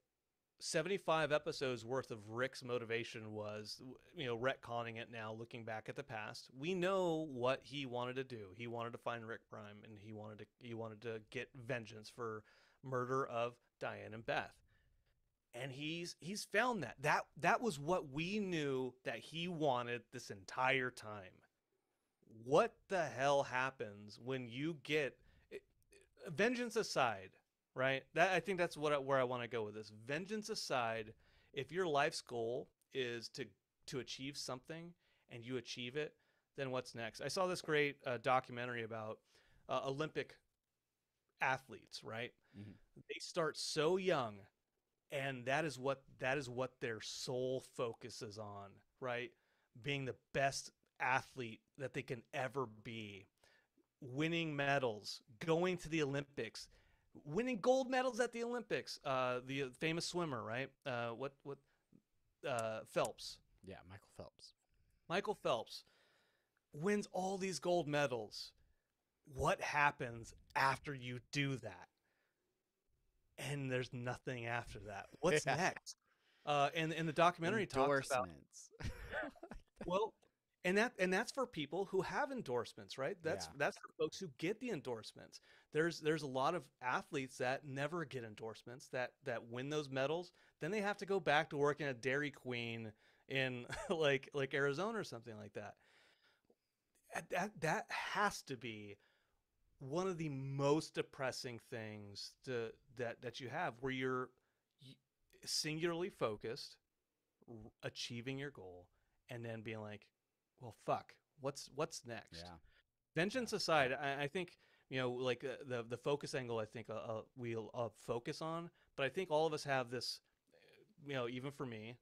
[SPEAKER 2] 75 episodes worth of Rick's motivation was, you know, retconning it now, looking back at the past. We know what he wanted to do. He wanted to find Rick Prime, and he wanted to get vengeance for murder of Diane and Beth. And he's found that. That was what we knew that he wanted this entire time. What the hell happens when you get, vengeance aside, right? That I think that's where I want to go with this. Vengeance aside, if your life's goal is to achieve something and you achieve it, then what's next? I saw this great documentary about Olympic athletes, right?
[SPEAKER 3] Mhm.
[SPEAKER 2] They start so young, and that is what their sole focus is on, right? Being the best athlete that they can ever be, winning medals, going to the Olympics, winning gold medals at the Olympics. The famous swimmer, right? What Phelps.
[SPEAKER 3] Yeah, Michael Phelps.
[SPEAKER 2] Michael Phelps wins all these gold medals. What happens after you do that? And there's nothing after that. What's
[SPEAKER 3] Yeah.
[SPEAKER 2] next? And the documentary talks about,
[SPEAKER 3] Endorsements.
[SPEAKER 2] well, and that's for people who have endorsements, right? That's
[SPEAKER 3] Yeah.
[SPEAKER 2] that's for folks who get the endorsements. There's a lot of athletes that never get endorsements, that win those medals, then they have to go back to working at Dairy Queen in like Arizona or something like that. That has to be one of the most depressing things that you have, where you're singularly focused, achieving your goal, and then being like, well, fuck, what's next?
[SPEAKER 3] Yeah.
[SPEAKER 2] Vengeance aside, I think, like the focus angle, I think we'll focus on, but I think all of us have this, even for me,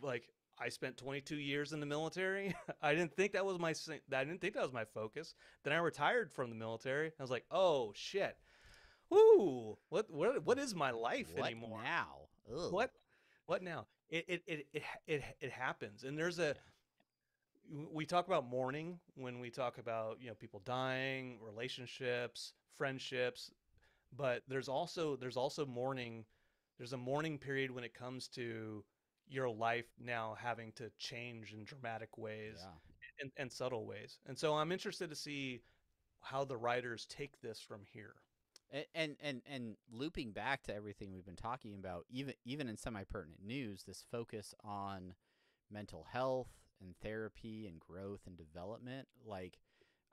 [SPEAKER 2] like, I spent 22 years in the military. I didn't think that was my focus. Then I retired from the military. I was like, oh shit, whoo, what is my life
[SPEAKER 3] What
[SPEAKER 2] anymore?
[SPEAKER 3] now? Ugh.
[SPEAKER 2] What now? It happens, and there's a
[SPEAKER 3] Yeah.
[SPEAKER 2] we talk about mourning when we talk about, people dying, relationships, friendships, but there's also mourning. There's a mourning period when it comes to your life now having to change in dramatic ways
[SPEAKER 3] Yeah.
[SPEAKER 2] and subtle ways. And so I'm interested to see how the writers take this from here.
[SPEAKER 3] And looping back to everything we've been talking about, even in semi-pertinent news, this focus on mental health and therapy and growth and development, like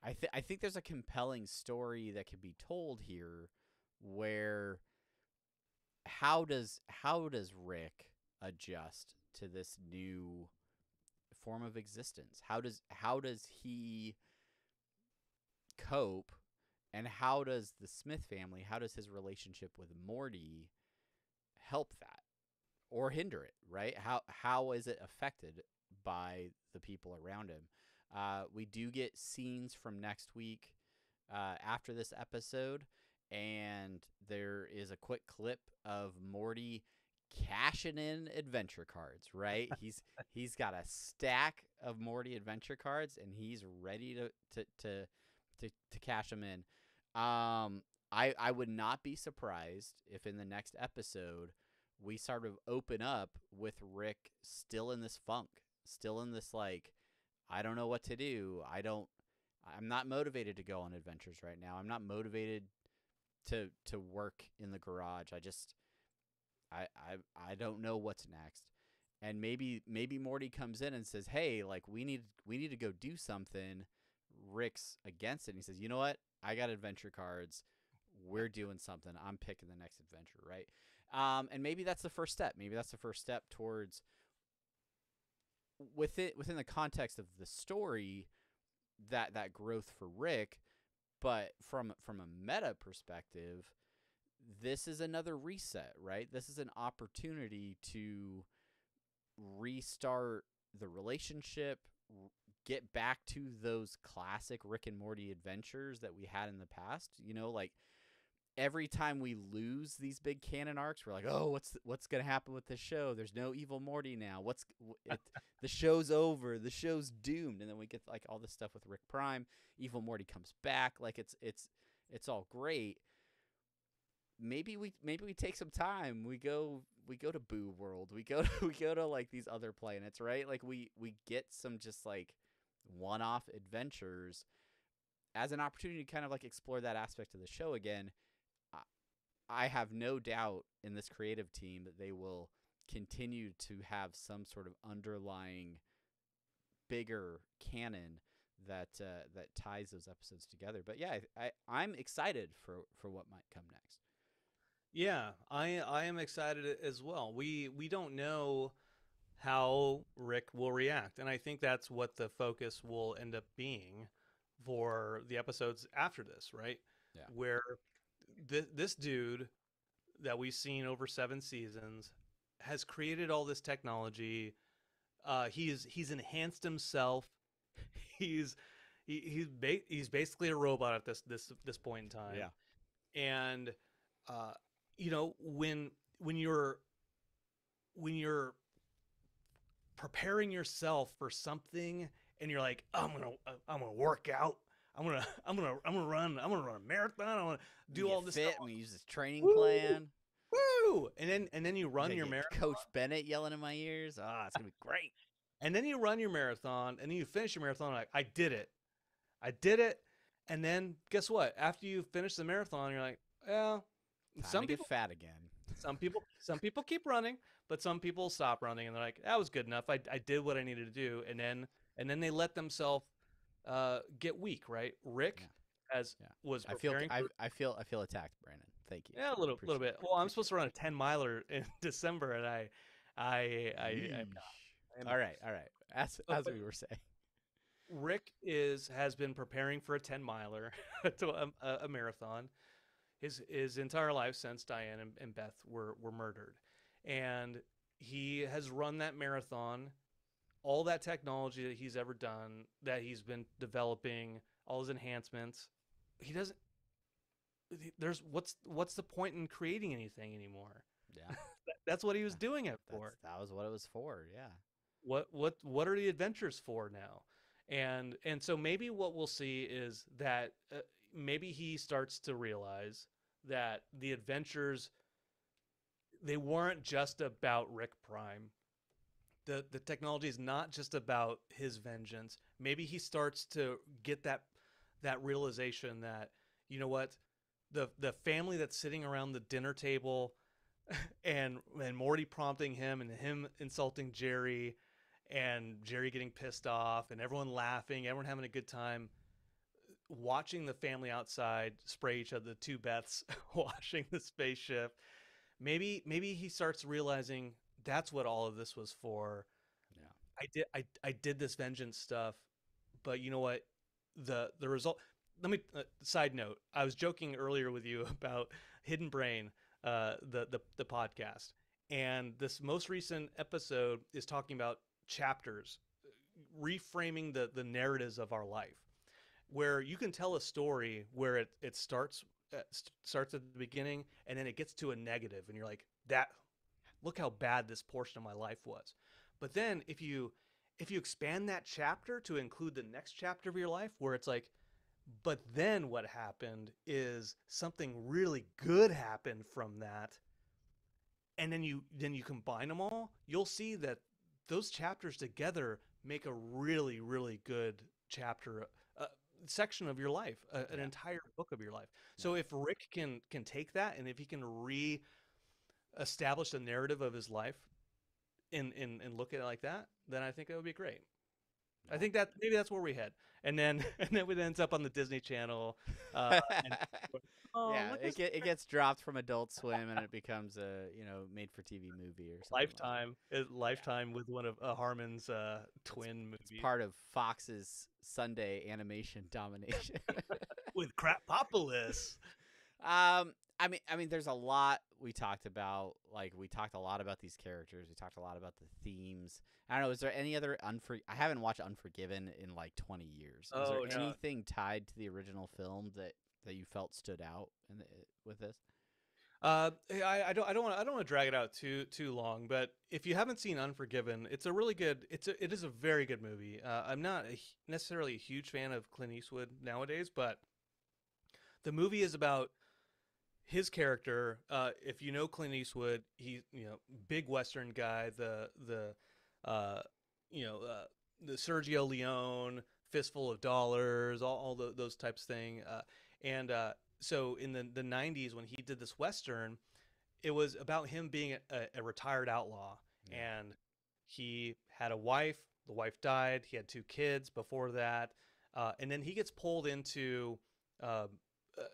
[SPEAKER 3] I think there's a compelling story that can be told here, where how does Rick adjust to this new form of existence? How does he cope, and how does the Smith family, how does his relationship with Morty help that or hinder it, right? How is it affected by the people around him? We do get scenes from next week after this episode, and there is a quick clip of Morty cashing in adventure cards, right? He's got a stack of Morty adventure cards, and he's ready to cash them in. I would not be surprised if in the next episode we sort of open up with Rick still in this funk, still in this, like, I don't know what to do. I'm not motivated to go on adventures right now. I'm not motivated to work in the garage. I don't know what's next. And maybe Morty comes in and says, "Hey, like, we need to go do something." Rick's against it, and he says, "You know what? I got adventure cards. We're doing something. I'm picking the next adventure," right? And maybe that's the first step. Maybe that's the first step towards, within the context of the story, that growth for Rick. But from a meta perspective, this is another reset, right? This is an opportunity to restart the relationship, get back to those classic Rick and Morty adventures that we had in the past. Like, every time we lose these big canon arcs, we're like, "Oh, what's gonna happen with this show? There's no evil Morty now. The show's over. The show's doomed." And then we get, like, all this stuff with Rick Prime. Evil Morty comes back. Like, it's all great. Maybe we take some time. We go to Boo World. We go to like these other planets, right? Like, we get some just, like, one-off adventures as an opportunity to kind of, like, explore that aspect of the show again. I have no doubt in this creative team that they will continue to have some sort of underlying bigger canon that ties those episodes together. But yeah, I'm excited for what might come next.
[SPEAKER 2] Yeah, I am excited as well. We don't know how Rick will react, and I think that's what the focus will end up being for the episodes after this, right?
[SPEAKER 3] Yeah.
[SPEAKER 2] Where this dude that we've seen over 7 seasons has created all this technology. He's enhanced himself. He's he's basically a robot at this point in time.
[SPEAKER 3] Yeah.
[SPEAKER 2] And uh, you know, when you're when you're preparing yourself for something and you're like, oh, I'm gonna work out. I'm gonna run a marathon. I'm gonna do
[SPEAKER 3] Get
[SPEAKER 2] all this
[SPEAKER 3] fit.
[SPEAKER 2] stuff.
[SPEAKER 3] I'm gonna use this training
[SPEAKER 2] Woo!
[SPEAKER 3] plan.
[SPEAKER 2] Woo! And then you run
[SPEAKER 3] Gonna
[SPEAKER 2] your
[SPEAKER 3] get
[SPEAKER 2] marathon.
[SPEAKER 3] Coach Bennett yelling in my ears. Ah, it's gonna be great.
[SPEAKER 2] And then you run your marathon, and then you finish your marathon. Like, I did it. I did it. And then guess what? After you finish the marathon, you're like, well,
[SPEAKER 3] Time
[SPEAKER 2] some
[SPEAKER 3] to
[SPEAKER 2] people
[SPEAKER 3] get fat again.
[SPEAKER 2] some people keep running, but some people stop running, and they're like, that was good enough. I did what I needed to do, and then they let themselves get weak. Right? Rick
[SPEAKER 3] Yeah.
[SPEAKER 2] as
[SPEAKER 3] Yeah.
[SPEAKER 2] was
[SPEAKER 3] I feel
[SPEAKER 2] preparing.
[SPEAKER 3] I feel attacked, Brandon. Thank you.
[SPEAKER 2] Yeah, a little
[SPEAKER 3] Appreciate
[SPEAKER 2] bit.
[SPEAKER 3] it.
[SPEAKER 2] Well, I'm
[SPEAKER 3] Appreciate
[SPEAKER 2] supposed to run a 10 miler in December, and I
[SPEAKER 3] Yeesh.
[SPEAKER 2] I'm
[SPEAKER 3] All right. As
[SPEAKER 2] But
[SPEAKER 3] we were saying.
[SPEAKER 2] Rick has been preparing for a 10 miler to a marathon his entire life since Diane and Beth were murdered, and he has run that marathon. All that technology that he's ever done, that he's been developing, all his enhancements, he doesn't. There's what's the point in creating anything anymore?
[SPEAKER 3] Yeah.
[SPEAKER 2] That's what he was doing it for.
[SPEAKER 3] That was what it was for. Yeah.
[SPEAKER 2] What are the adventures for now? And so maybe what we'll see is that maybe he starts to realize that the adventures, they weren't just about Rick Prime. The technology is not just about his vengeance. Maybe he starts to get that realization that, you know what, the family that's sitting around the dinner table and Morty prompting him and him insulting Jerry and Jerry getting pissed off and everyone laughing, everyone having a good time, watching the family outside spray each other, the two Beths watching the spaceship. Maybe he starts realizing that's what all of this was for.
[SPEAKER 3] Yeah.
[SPEAKER 2] I did this vengeance stuff, but you know what? The result. Let me side note. I was joking earlier with you about Hidden Brain, the podcast, and this most recent episode is talking about chapters, reframing the narratives of our life, where you can tell a story where it starts at the beginning and then it gets to a negative, and you're like, that, look how bad this portion of my life was. But then if you expand that chapter to include the next chapter of your life, where it's like, but then what happened is something really good happened from that, and then you combine them all, you'll see that those chapters together make a really, really good chapter, section of your life, an entire book of your life. So if Rick can take that, and if he can re-establish the narrative of his life and look at it like that, then I think it would be great. I think that maybe that's where we head, and then it ends up on the Disney Channel. And, oh,
[SPEAKER 3] Yeah,
[SPEAKER 2] look,
[SPEAKER 3] it gets dropped from Adult Swim and it becomes a made for TV movie or something.
[SPEAKER 2] Lifetime with one of Harmon's twin movies.
[SPEAKER 3] It's part of Fox's Sunday animation domination.
[SPEAKER 2] With Crapopolis.
[SPEAKER 3] I mean, there's a lot we talked about. Like, we talked a lot about these characters. We talked a lot about the themes. I don't know. Is there any other I haven't watched Unforgiven in like 20 years. Is
[SPEAKER 2] Oh,
[SPEAKER 3] there
[SPEAKER 2] no.
[SPEAKER 3] anything tied to the original film that you felt stood out with this?
[SPEAKER 2] I don't want to drag it out too long, but if you haven't seen Unforgiven, it is a very good movie. I'm not necessarily a huge fan of Clint Eastwood nowadays, but the movie is about his character. If you know Clint Eastwood, he, big Western guy, the Sergio Leone, Fistful of Dollars, all those types of thing. So in the 90s, when he did this Western, it was about him being a retired outlaw.
[SPEAKER 3] Yeah.
[SPEAKER 2] And he had a wife. The wife died. He had 2 kids before that. And then he gets pulled into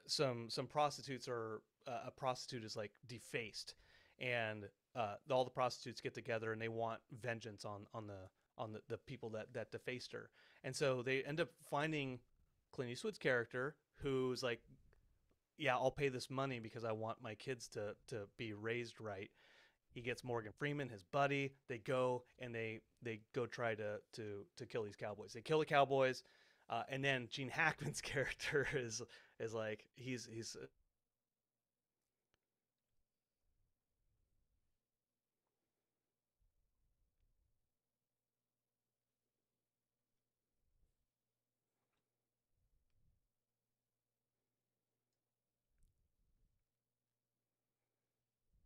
[SPEAKER 2] some prostitutes are a prostitute is like defaced, and all the prostitutes get together and they want vengeance on the people that defaced her, and so they end up finding Clint Eastwood's character, who's like, yeah, I'll pay this money because I want my kids to be raised right. He gets Morgan Freeman, his buddy. They go and they go try to kill these cowboys. They kill the cowboys, and then Gene Hackman's character is like he's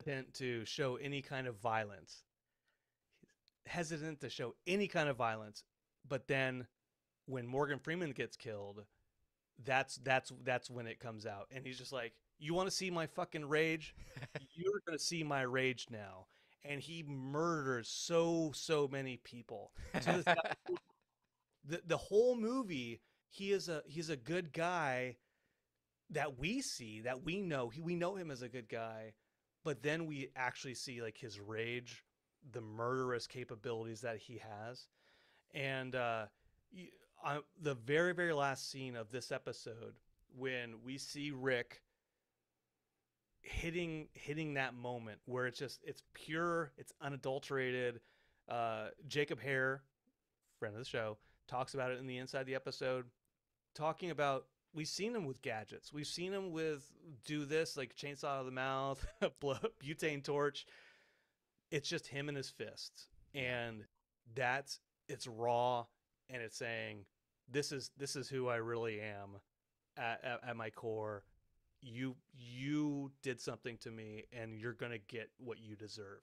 [SPEAKER 2] hesitant to show any kind of violence. He's hesitant to show any kind of violence, but then when Morgan Freeman gets killed, that's when it comes out, and he's just like, "You want to see my fucking rage? You're gonna see my rage now." And he murders so many people. So this guy, the whole movie, he's a good guy that we see, that we know. We know him as a good guy, but then we actually see like his rage, the murderous capabilities that he has, and the very very last scene of this episode, when we see Rick hitting that moment where it's pure, it's unadulterated. Jacob Hare, friend of the show, talks about it in the inside the episode, talking about, we've seen him with gadgets, we've seen him with do this, like chainsaw to the mouth, blow butane torch. It's just him and his fists, and it's raw, and it's saying, this is who I really am at my core. You did something to me, and you're gonna get what you deserve.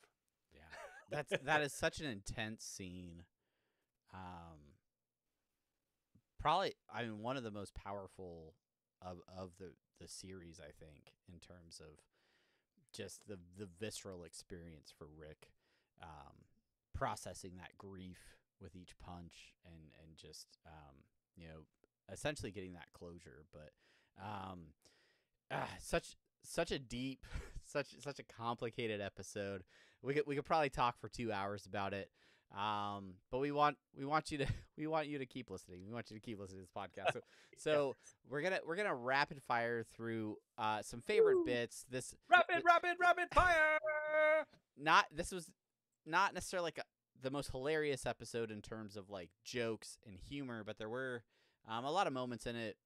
[SPEAKER 3] Yeah, that is such an intense scene. Probably, I mean, one of the most powerful of the series, I think, in terms of just the visceral experience for Rick, processing that grief with each punch, and just essentially getting that closure. But such a deep, such a complicated episode. We could probably talk for 2 hours about it. But we want you to keep listening. We want you to keep listening to this podcast. So we're gonna rapid fire through some favorite bits. This
[SPEAKER 2] rapid fire.
[SPEAKER 3] This was not necessarily like the most hilarious episode in terms of like jokes and humor, but there were a lot of moments in it,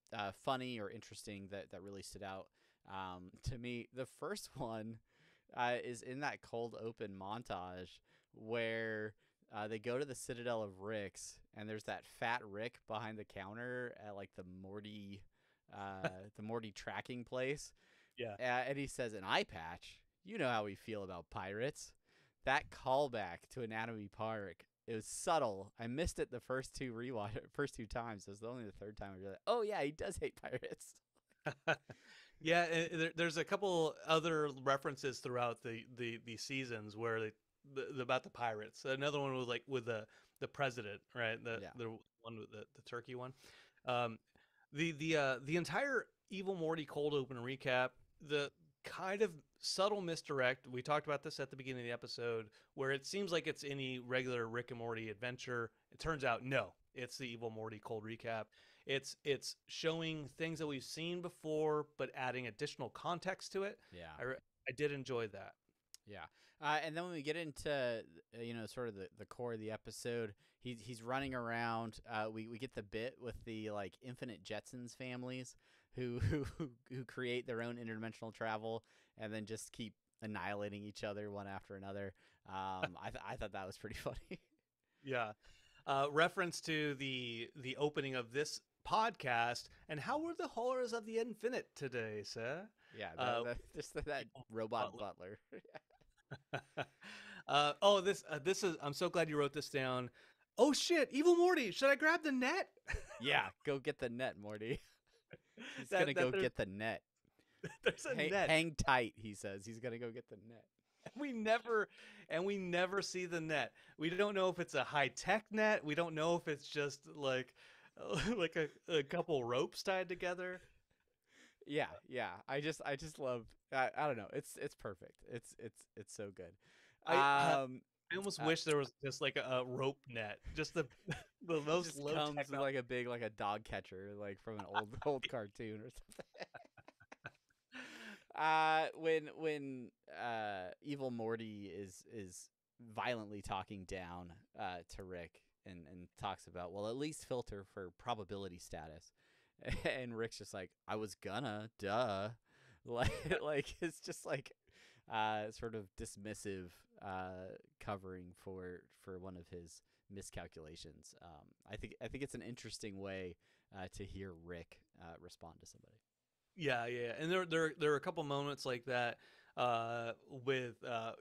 [SPEAKER 3] funny or interesting, that really stood out to me. The first one is in that cold open montage where they go to the Citadel of Ricks, and there's that fat Rick behind the counter at like the Morty tracking place.
[SPEAKER 2] Yeah.
[SPEAKER 3] And he says, an eye patch. You know how we feel about pirates. That callback to Anatomy Park, it was subtle. I missed it the first two times. It was only the third time I realized, oh yeah, he does hate pirates.
[SPEAKER 2] Yeah, there's a couple other references throughout the seasons where about the pirates. Another one was like with the president, right? The one with the turkey one. The entire Evil Morty cold open recap, the kind of subtle misdirect. We talked about this at the beginning of the episode, where it seems like it's any regular Rick and Morty adventure. It turns out no, it's the Evil Morty cold recap. It's showing things that we've seen before, but adding additional context to it.
[SPEAKER 3] Yeah,
[SPEAKER 2] I did enjoy that.
[SPEAKER 3] Yeah. And then when we get into sort of the core of the episode, he's running around. We get the bit with the like Infinite Jetsons families who create their own interdimensional travel and then just keep annihilating each other one after another. I thought that was pretty funny.
[SPEAKER 2] Yeah. Reference to the opening of this podcast, and how were the horrors of the infinite today, sir?
[SPEAKER 3] Yeah, just that robot butler.
[SPEAKER 2] This is, I'm so glad you wrote this down. Oh shit, Evil Morty, should I grab the net?
[SPEAKER 3] Yeah, go get the net, Morty. He's gonna go get the net.
[SPEAKER 2] There's a net.
[SPEAKER 3] Hang tight, he says. He's gonna go get the net.
[SPEAKER 2] We never see the net. We don't know if it's a high-tech net. We don't know if it's just like a couple ropes tied together.
[SPEAKER 3] yeah. I just love. I don't know. It's perfect. It's so good.
[SPEAKER 2] I
[SPEAKER 3] Um,
[SPEAKER 2] I almost
[SPEAKER 3] uh,
[SPEAKER 2] wish there was just like a rope net, just the the
[SPEAKER 3] it
[SPEAKER 2] most
[SPEAKER 3] just
[SPEAKER 2] low
[SPEAKER 3] comes with
[SPEAKER 2] technology.
[SPEAKER 3] like a big like a dog catcher like from an old cartoon or something. When Evil Morty is violently talking down to Rick and talks about, well, at least filter for probability status, and Rick's just like, I was gonna, duh, like it's just like sort of dismissive covering for one of his miscalculations. I think it's an interesting way to hear Rick respond to somebody.
[SPEAKER 2] Yeah, and there are a couple moments like that with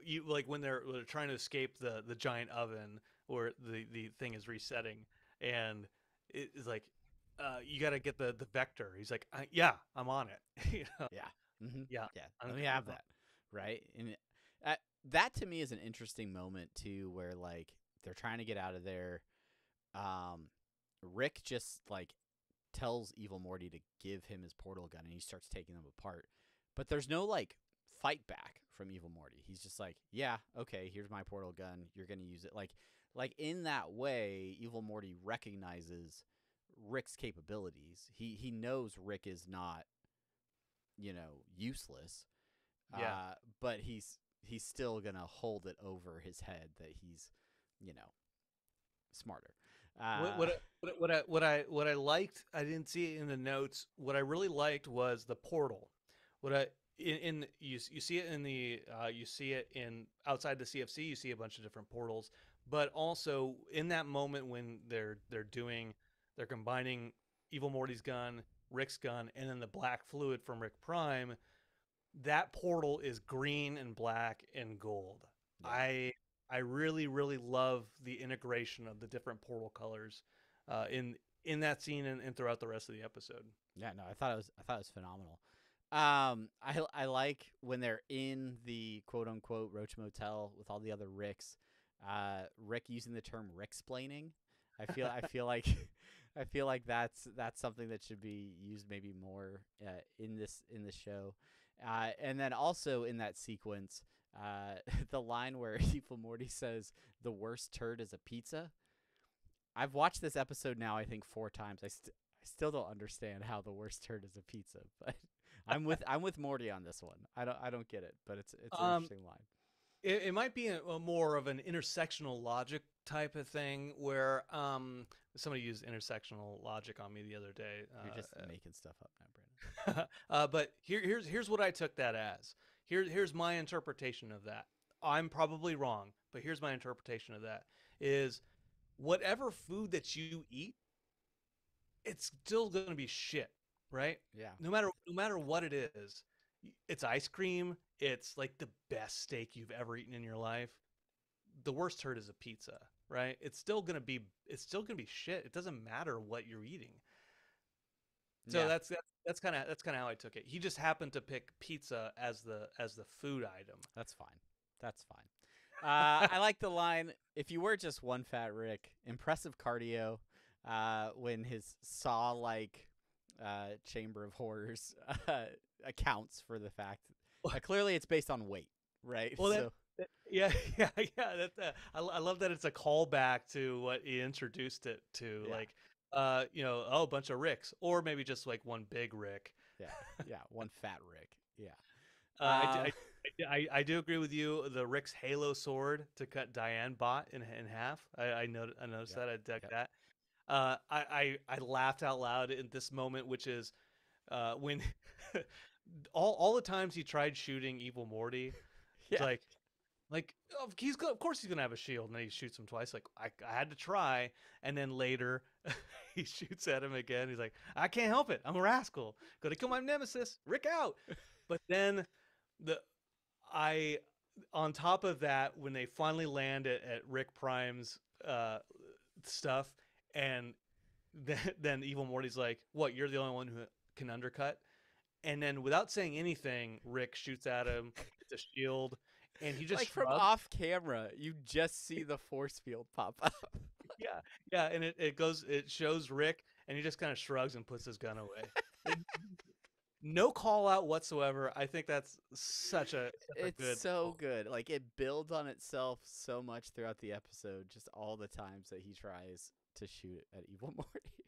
[SPEAKER 2] you like when they're trying to escape the giant oven where the thing is resetting, and it's like you got to get the vector. He's like, yeah, I'm on it.
[SPEAKER 3] Yeah. Mm-hmm.
[SPEAKER 2] Yeah,
[SPEAKER 3] Yeah.
[SPEAKER 2] I'm,
[SPEAKER 3] Let me have that. Right. And uh, that to me is an interesting moment too, where like they're trying to get out of there. Um, Rick just like tells Evil Morty to give him his portal gun, and he starts taking them apart. But there's no like fight back from Evil Morty. He's just like, yeah, okay, here's my portal gun. You're gonna use it. Like in that way, Evil Morty recognizes Rick's capabilities. He knows Rick is not, useless.
[SPEAKER 2] yeah.
[SPEAKER 3] But he's still gonna hold it over his head that he's, you know, smarter.
[SPEAKER 2] What
[SPEAKER 3] Uh,
[SPEAKER 2] what I- what I liked, I didn't see it in the notes. What I really liked was the portal. What I in you see it in the you see it in outside the CFC. You see a bunch of different portals, but also in that moment when they're combining Evil Morty's gun, Rick's gun, and then the black fluid from Rick Prime. That portal is green and black and gold.
[SPEAKER 3] yeah,
[SPEAKER 2] I I really love the integration of the different portal colors in that scene and throughout the rest of the episode.
[SPEAKER 3] yeah. No, I thought it was phenomenal. I like when they're in the quote unquote Roach Motel with all the other Ricks. Rick using the term Rick-splaining. I feel like I feel like that's something that should be used maybe more in this show. And then also in that sequence, the line where Evil Morty says the worst turd is a pizza. I've watched this episode now I think 4 times. I still don't understand how the worst turd is a pizza, but I'm with Morty on this one. I don't get it, but it's an
[SPEAKER 2] Um,
[SPEAKER 3] interesting line.
[SPEAKER 2] it might be a more of an intersectional logic type of thing where somebody used intersectional logic on me the other day.
[SPEAKER 3] You're just making stuff up now, Brandon.
[SPEAKER 2] But here's what I took that as. Here's my interpretation of that. I'm probably wrong, but here's my interpretation of that is whatever food that you eat, it's still going to be shit, right?
[SPEAKER 3] Yeah.
[SPEAKER 2] No matter what it is. It's ice cream, it's like the best steak you've ever eaten in your life. The worst turd is a pizza, right? It's still going to be shit. It doesn't matter what you're eating. So
[SPEAKER 3] Yeah.
[SPEAKER 2] that's kind of how I took it. He just happened to pick pizza as the food item.
[SPEAKER 3] That's fine. That's fine. I like the line. If you were just one fat Rick, impressive cardio. When his saw-like chamber of horrors accounts for the fact clearly it's based on weight, right?
[SPEAKER 2] Well,
[SPEAKER 3] So
[SPEAKER 2] yeah, yeah. I love that it's a callback to what he introduced it to,
[SPEAKER 3] yeah,
[SPEAKER 2] like, a bunch of Ricks, or maybe just like one big Rick.
[SPEAKER 3] yeah, yeah. One fat Rick. Yeah.
[SPEAKER 2] I, d-
[SPEAKER 3] Um,
[SPEAKER 2] I do agree with you. The Rick's Halo sword to cut Diane bot in half. I noticed
[SPEAKER 3] yep,
[SPEAKER 2] that. I dug
[SPEAKER 3] yep.
[SPEAKER 2] that. I laughed out loud in this moment, which is when all the times he tried shooting Evil Morty, it's
[SPEAKER 3] Yeah.
[SPEAKER 2] like of course he's gonna have a shield, and then he shoots him twice. Like I had to try, and then later he shoots at him again. He's like, I can't help it. I'm a rascal. Gotta kill my nemesis. Rick out. But then the I on top of that, when they finally land at Rick Prime's stuff, and then Evil Morty's like, "What? You're the only one who can undercut." And then without saying anything, Rick shoots at him. It's a shield, and he just
[SPEAKER 3] Like from
[SPEAKER 2] shrugs.
[SPEAKER 3] off camera, you just see the force field pop up.
[SPEAKER 2] Yeah, yeah, and it shows Rick, and he just kind of shrugs and puts his gun away. No call out whatsoever. I think that's such a
[SPEAKER 3] It's
[SPEAKER 2] good.
[SPEAKER 3] so good. Like it builds on itself so much throughout the episode. Just all the times that he tries to shoot at Evil Morty.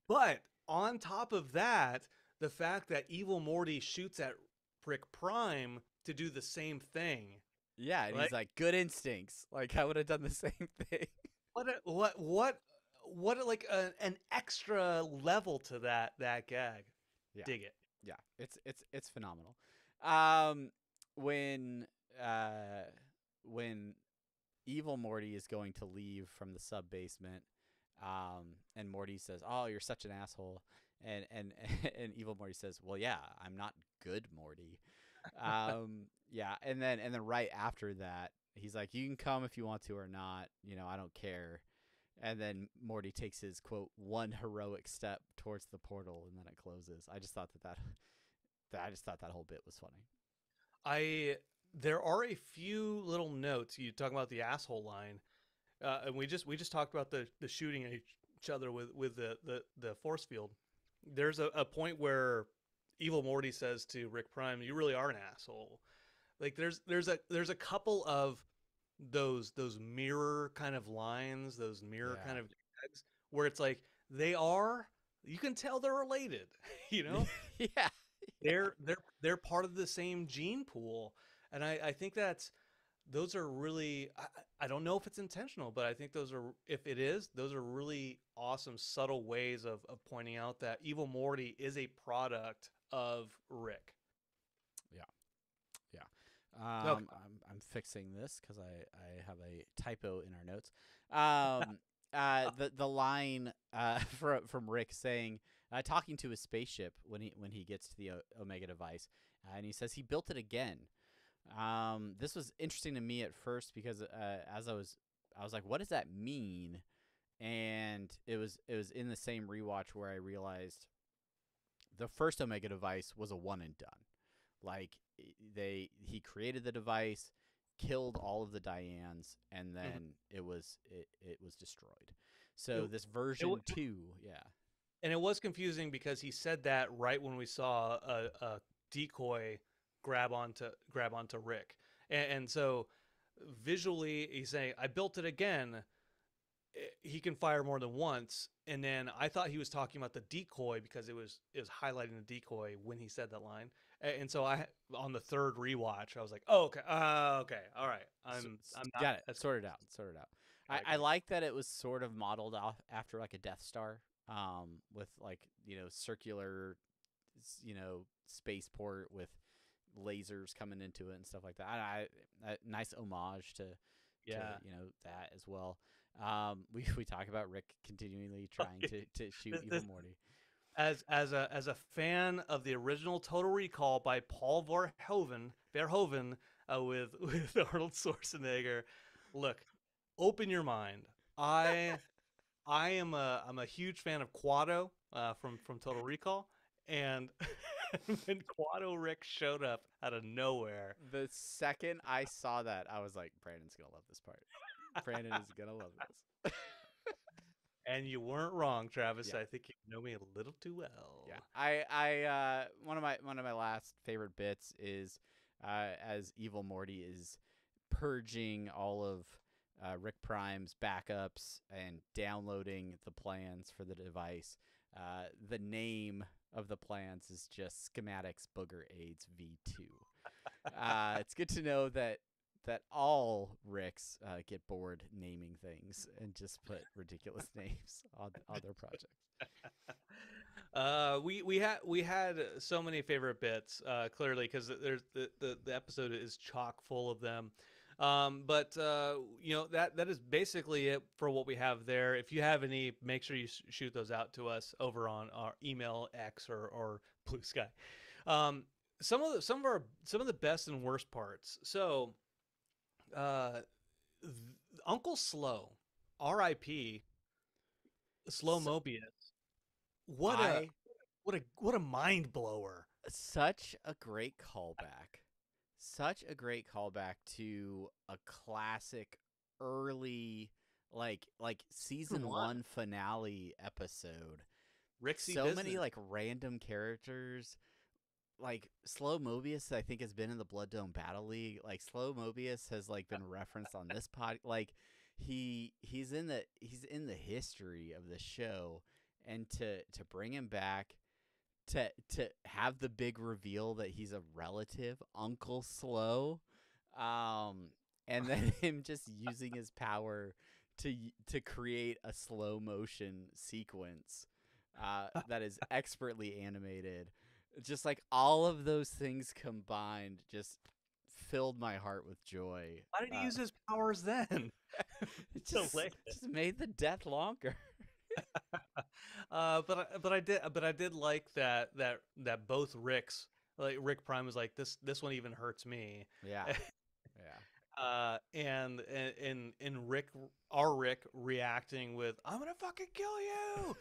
[SPEAKER 2] But on top of that, the fact that Evil Morty shoots at Rick Prime to do the same thing.
[SPEAKER 3] Yeah, and
[SPEAKER 2] Right?
[SPEAKER 3] he's like, good instincts. Like I would have done the same thing.
[SPEAKER 2] Like an extra level to that gag.
[SPEAKER 3] Yeah.
[SPEAKER 2] Dig it.
[SPEAKER 3] Yeah, it's phenomenal. Um, when when Evil Morty is going to leave from the sub basement, and Morty says, "Oh, you're such an asshole," and and Evil Morty says, "Well, yeah, I'm not good, Morty." Yeah, and then right after that, he's like, "You can come if you want to or not. You know, I don't care." And then Morty takes his quote one heroic step towards the portal, and then it closes. I just thought I just thought that whole bit was funny.
[SPEAKER 2] There are a few little notes. You talk about the asshole line, and we just talked about the shooting at each other with the force field. There's a point where Evil Morty says to Rick Prime, "You really are an asshole." Like there's a couple of those mirror kind of lines, those mirror kind
[SPEAKER 3] Yeah.
[SPEAKER 2] of gags, where it's like you can tell they're related, you know?
[SPEAKER 3] Yeah.
[SPEAKER 2] They're part of the same gene pool, and I think those are really I don't know if it's intentional, but I think if it is, those are really awesome subtle ways of pointing out that Evil Morty is a product of Rick.
[SPEAKER 3] Yeah. Yeah.
[SPEAKER 2] Okay.
[SPEAKER 3] I'm fixing this because I have a typo in our notes. The line from Rick saying talking to his spaceship when he gets to the Omega device, and he says he built it again. This was interesting to me at first because as I was like, what does that mean? And it was in the same rewatch where I realized the first Omega device was a one and done. Like he created the device, killed all of the Dianes, and then it was destroyed. So this version 2, yeah.
[SPEAKER 2] And it was confusing because he said that right when we saw a decoy grab onto Rick, and so visually he's saying, "I built it again." He can fire more than once, and then I thought he was talking about the decoy because it was highlighting the decoy when he said that line, and so on the third rewatch I was like, "Oh, okay, okay, all right, I'm not,
[SPEAKER 3] got it sorted out.
[SPEAKER 2] Okay.
[SPEAKER 3] I like that it was sort of modeled off after like a Death Star, with like circular, spaceport with lasers coming into it and stuff like that. A nice homage to that as well. We talk about Rick continually trying to shoot Evil Morty.
[SPEAKER 2] As a fan of the original Total Recall by Paul Verhoeven with Arnold Schwarzenegger, look, open your mind. I'm a huge fan of Quado from Total Recall, and when Quado Rick showed up out of nowhere,
[SPEAKER 3] The second I saw that, I was like, Brandon's gonna love this part. Brandon is gonna love this.
[SPEAKER 2] and you weren't wrong, Travis.
[SPEAKER 3] Yeah.
[SPEAKER 2] I think you know me a little too well.
[SPEAKER 3] Yeah, I one of my last favorite bits is as Evil Morty is purging all of Rick Prime's backups and downloading the plans for the device. The name of the plans is just Schematics Booger AIDS V2. It's good to know that all Ricks get bored naming things and just put ridiculous names on their projects.
[SPEAKER 2] We had so many favorite bits, clearly, because there's the episode is chock full of them. But that is basically it for what we have there. If you have any, make sure you shoot those out to us over on our email, X, or Blue Sky. Some of the best and worst parts. So, Uncle Slow, R.I.P. Slow Mobius. What a mind blower.
[SPEAKER 3] Such a great callback. Such a great callback to a classic early like season 1 finale episode.
[SPEAKER 2] Rixie
[SPEAKER 3] so
[SPEAKER 2] business.
[SPEAKER 3] many like random characters like Slow Mobius, I think has been in the Blood Dome Battle League. Like Slow Mobius has like been referenced on this pod. Like he's in the history of the show, and to bring him back, to have the big reveal that he's a relative, Uncle Slow, and then him just using his power to create a slow motion sequence that is expertly animated. Just like all of those things combined just filled my heart with joy.
[SPEAKER 2] Why did he use his powers then?
[SPEAKER 3] It just made the death longer.
[SPEAKER 2] But I did like that both Ricks, like Rick Prime was like, this one even hurts me.
[SPEAKER 3] Yeah.
[SPEAKER 2] And our Rick reacting with, I'm gonna fucking kill you,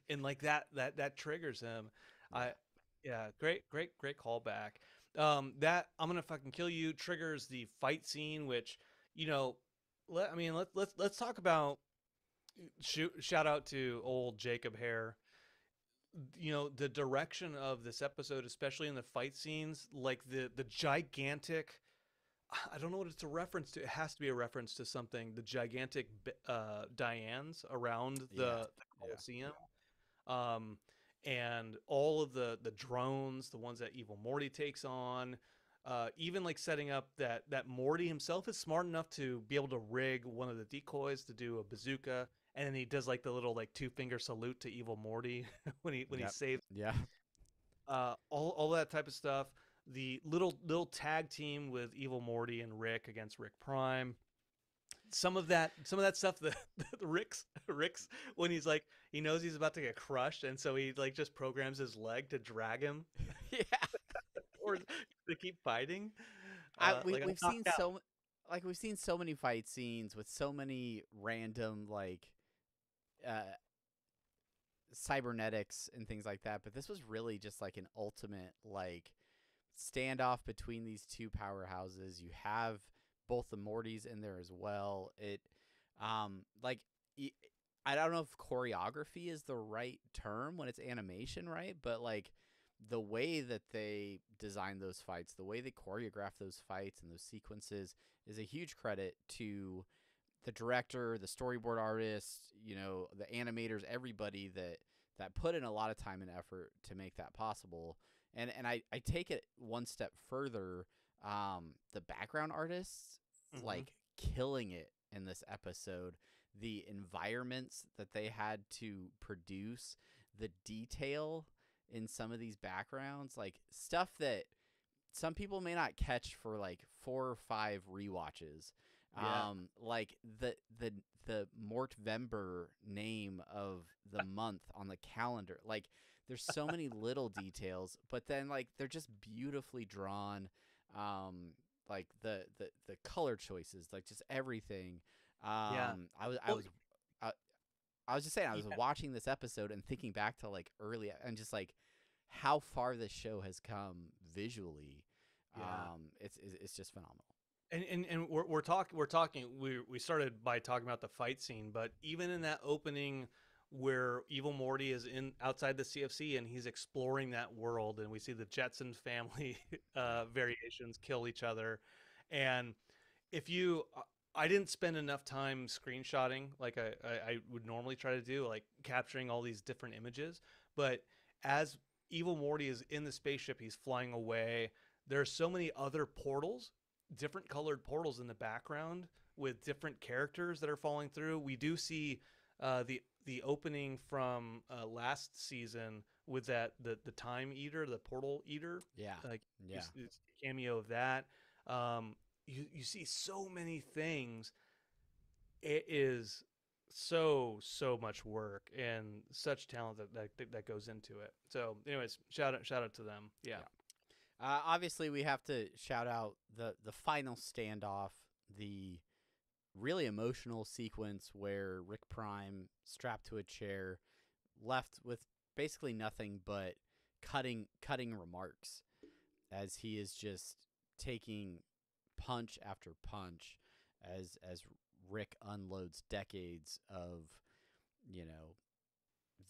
[SPEAKER 2] and like that triggers him. Great callback. That I'm gonna fucking kill you triggers the fight scene, which, let's talk about. Shout out to old Jacob Hare. The direction of this episode, especially in the fight scenes, like the gigantic, I don't know what it's a reference to. It has to be a reference to something. The gigantic Dianes around the Coliseum, and all of the drones, the ones that Evil Morty takes on. Even like setting up that Morty himself is smart enough to be able to rig one of the decoys to do a bazooka, and then he does like the little like 2-finger salute to Evil Morty when he saves.
[SPEAKER 3] Yeah.
[SPEAKER 2] All that type of stuff. The little tag team with Evil Morty and Rick against Rick Prime. Some of that stuff, the Rick's when he's like, he knows he's about to get crushed, and so he like just programs his leg to drag him.
[SPEAKER 3] Yeah.
[SPEAKER 2] Or to keep fighting.
[SPEAKER 3] We've seen so many fight scenes with so many random like cybernetics and things like that, but this was really just like an ultimate like standoff between these two powerhouses. You have both the Mortys in there as well. I don't know if choreography is the right term when it's animation, right? But like the way that they design those fights, the way they choreograph those fights and those sequences is a huge credit to the director, the storyboard artist, the animators, everybody that put in a lot of time and effort to make that possible. And I take it one step further. The background artists, like killing it in this episode. The environments that they had to produce, the detail in some of these backgrounds, like stuff that some people may not catch for like 4 or 5 rewatches.
[SPEAKER 2] Yeah.
[SPEAKER 3] Like the Mortvember name of the month on the calendar. Like there's so many little details, but then like they're just beautifully drawn. Like the color choices, like just everything. I was just saying, I was watching this episode and thinking back to like early and just like how far this show has come visually. It's just phenomenal.
[SPEAKER 2] And we started by talking about the fight scene, but even in that opening where Evil Morty is outside the CFC and he's exploring that world, and we see the Jetson family variations kill each other, and I didn't spend enough time screenshotting like I would normally try to do, like capturing all these different images. But as Evil Morty is in the spaceship, he's flying away. There's so many other portals, different colored portals in the background with different characters that are falling through. We do see the opening from last season with the Time Eater, the Portal Eater.
[SPEAKER 3] Yeah,
[SPEAKER 2] it's a cameo of that. You see so many things. It is so much work and such talent that goes into it. So, anyways, shout out to them. Yeah.
[SPEAKER 3] Obviously, we have to shout out the final standoff, the really emotional sequence where Rick Prime, strapped to a chair, left with basically nothing but cutting remarks as he is just taking punch after punch as Rick unloads decades of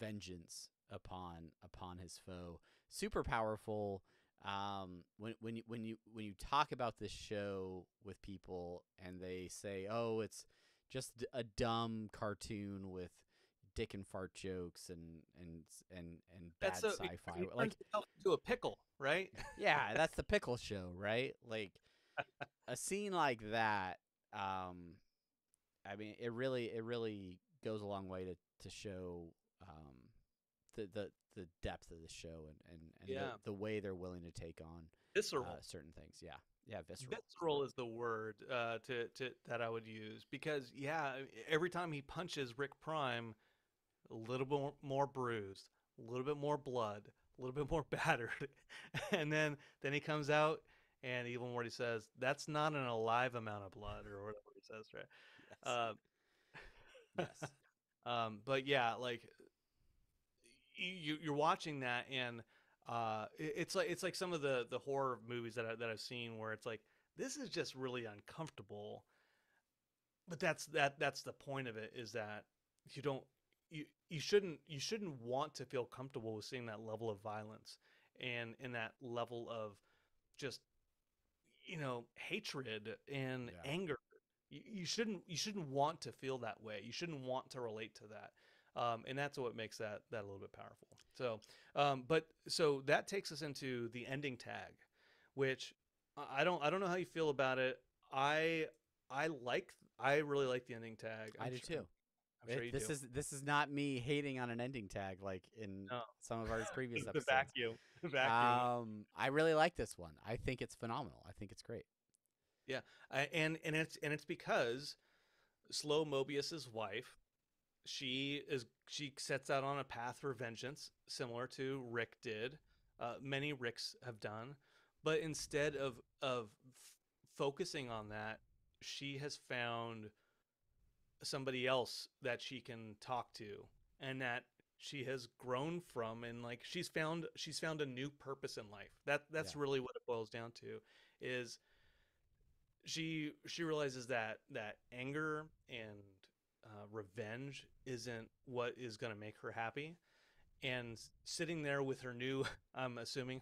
[SPEAKER 3] vengeance upon his foe. Super powerful. When you talk about this show with people and they say, "Oh, it's just a dumb cartoon with dick and fart jokes and bad sci-fi,"
[SPEAKER 2] It
[SPEAKER 3] like,
[SPEAKER 2] turns itself into a pickle, right?
[SPEAKER 3] yeah, that's the pickle show, right? Like a scene like that. I mean, it really goes a long way to show the depth of the show and
[SPEAKER 2] Yeah.
[SPEAKER 3] the way they're willing to take on
[SPEAKER 2] Visceral.
[SPEAKER 3] certain things. Yeah, visceral.
[SPEAKER 2] Visceral is the word to that I would use, because every time he punches Rick Prime, a little bit more bruised, a little bit more blood, a little bit more battered, and then he comes out and Evil Morty says, "That's not an alive amount of blood," or whatever he says, right?
[SPEAKER 3] Yes. Yes.
[SPEAKER 2] But yeah, like you're watching that, and it's like some of the horror movies that I've seen, where it's like, this is just really uncomfortable. But that's the point of it, is that you don't you shouldn't want to feel comfortable with seeing that level of violence and that level of just hatred and
[SPEAKER 3] Yeah.
[SPEAKER 2] anger. You shouldn't want to feel that way. You shouldn't want to relate to that. And that's what makes that a little bit powerful. So, so that takes us into the ending tag, which I don't know how you feel about it. I really like the ending tag.
[SPEAKER 3] I do too.
[SPEAKER 2] I'm sure you do.
[SPEAKER 3] This is not me hating on an ending tag like in
[SPEAKER 2] No.
[SPEAKER 3] some of our previous
[SPEAKER 2] The
[SPEAKER 3] episodes.
[SPEAKER 2] vacuum. The vacuum.
[SPEAKER 3] I really like this one. I think it's phenomenal. I think it's great.
[SPEAKER 2] Yeah, and it's because Slow Mobius's wife, she sets out on a path for vengeance, similar to Rick did. Many Ricks have done, but instead of focusing on that, she has found somebody else that she can talk to, and that she has grown from, and like she's found a new purpose in life. That's really what it boils down to, is she realizes that anger and revenge isn't what is going to make her happy, and sitting there with her new I'm assuming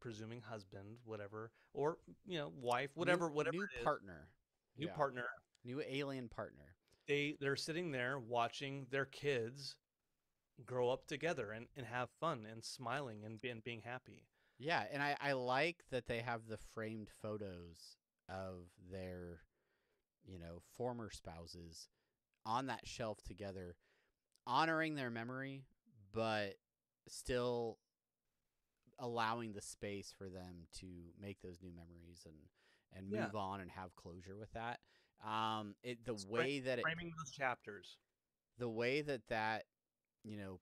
[SPEAKER 2] presuming husband, whatever, or wife, whatever
[SPEAKER 3] New
[SPEAKER 2] it is,
[SPEAKER 3] partner.
[SPEAKER 2] new
[SPEAKER 3] Yeah.
[SPEAKER 2] partner.
[SPEAKER 3] New alien partner.
[SPEAKER 2] They're sitting there watching their kids grow up together and have fun and smiling and being happy.
[SPEAKER 3] Yeah, and I like that they have the framed photos of their, former spouses on that shelf together, honoring their memory, but still allowing the space for them to make those new memories and move on and have closure with that.
[SPEAKER 2] Framing those chapters,
[SPEAKER 3] the way that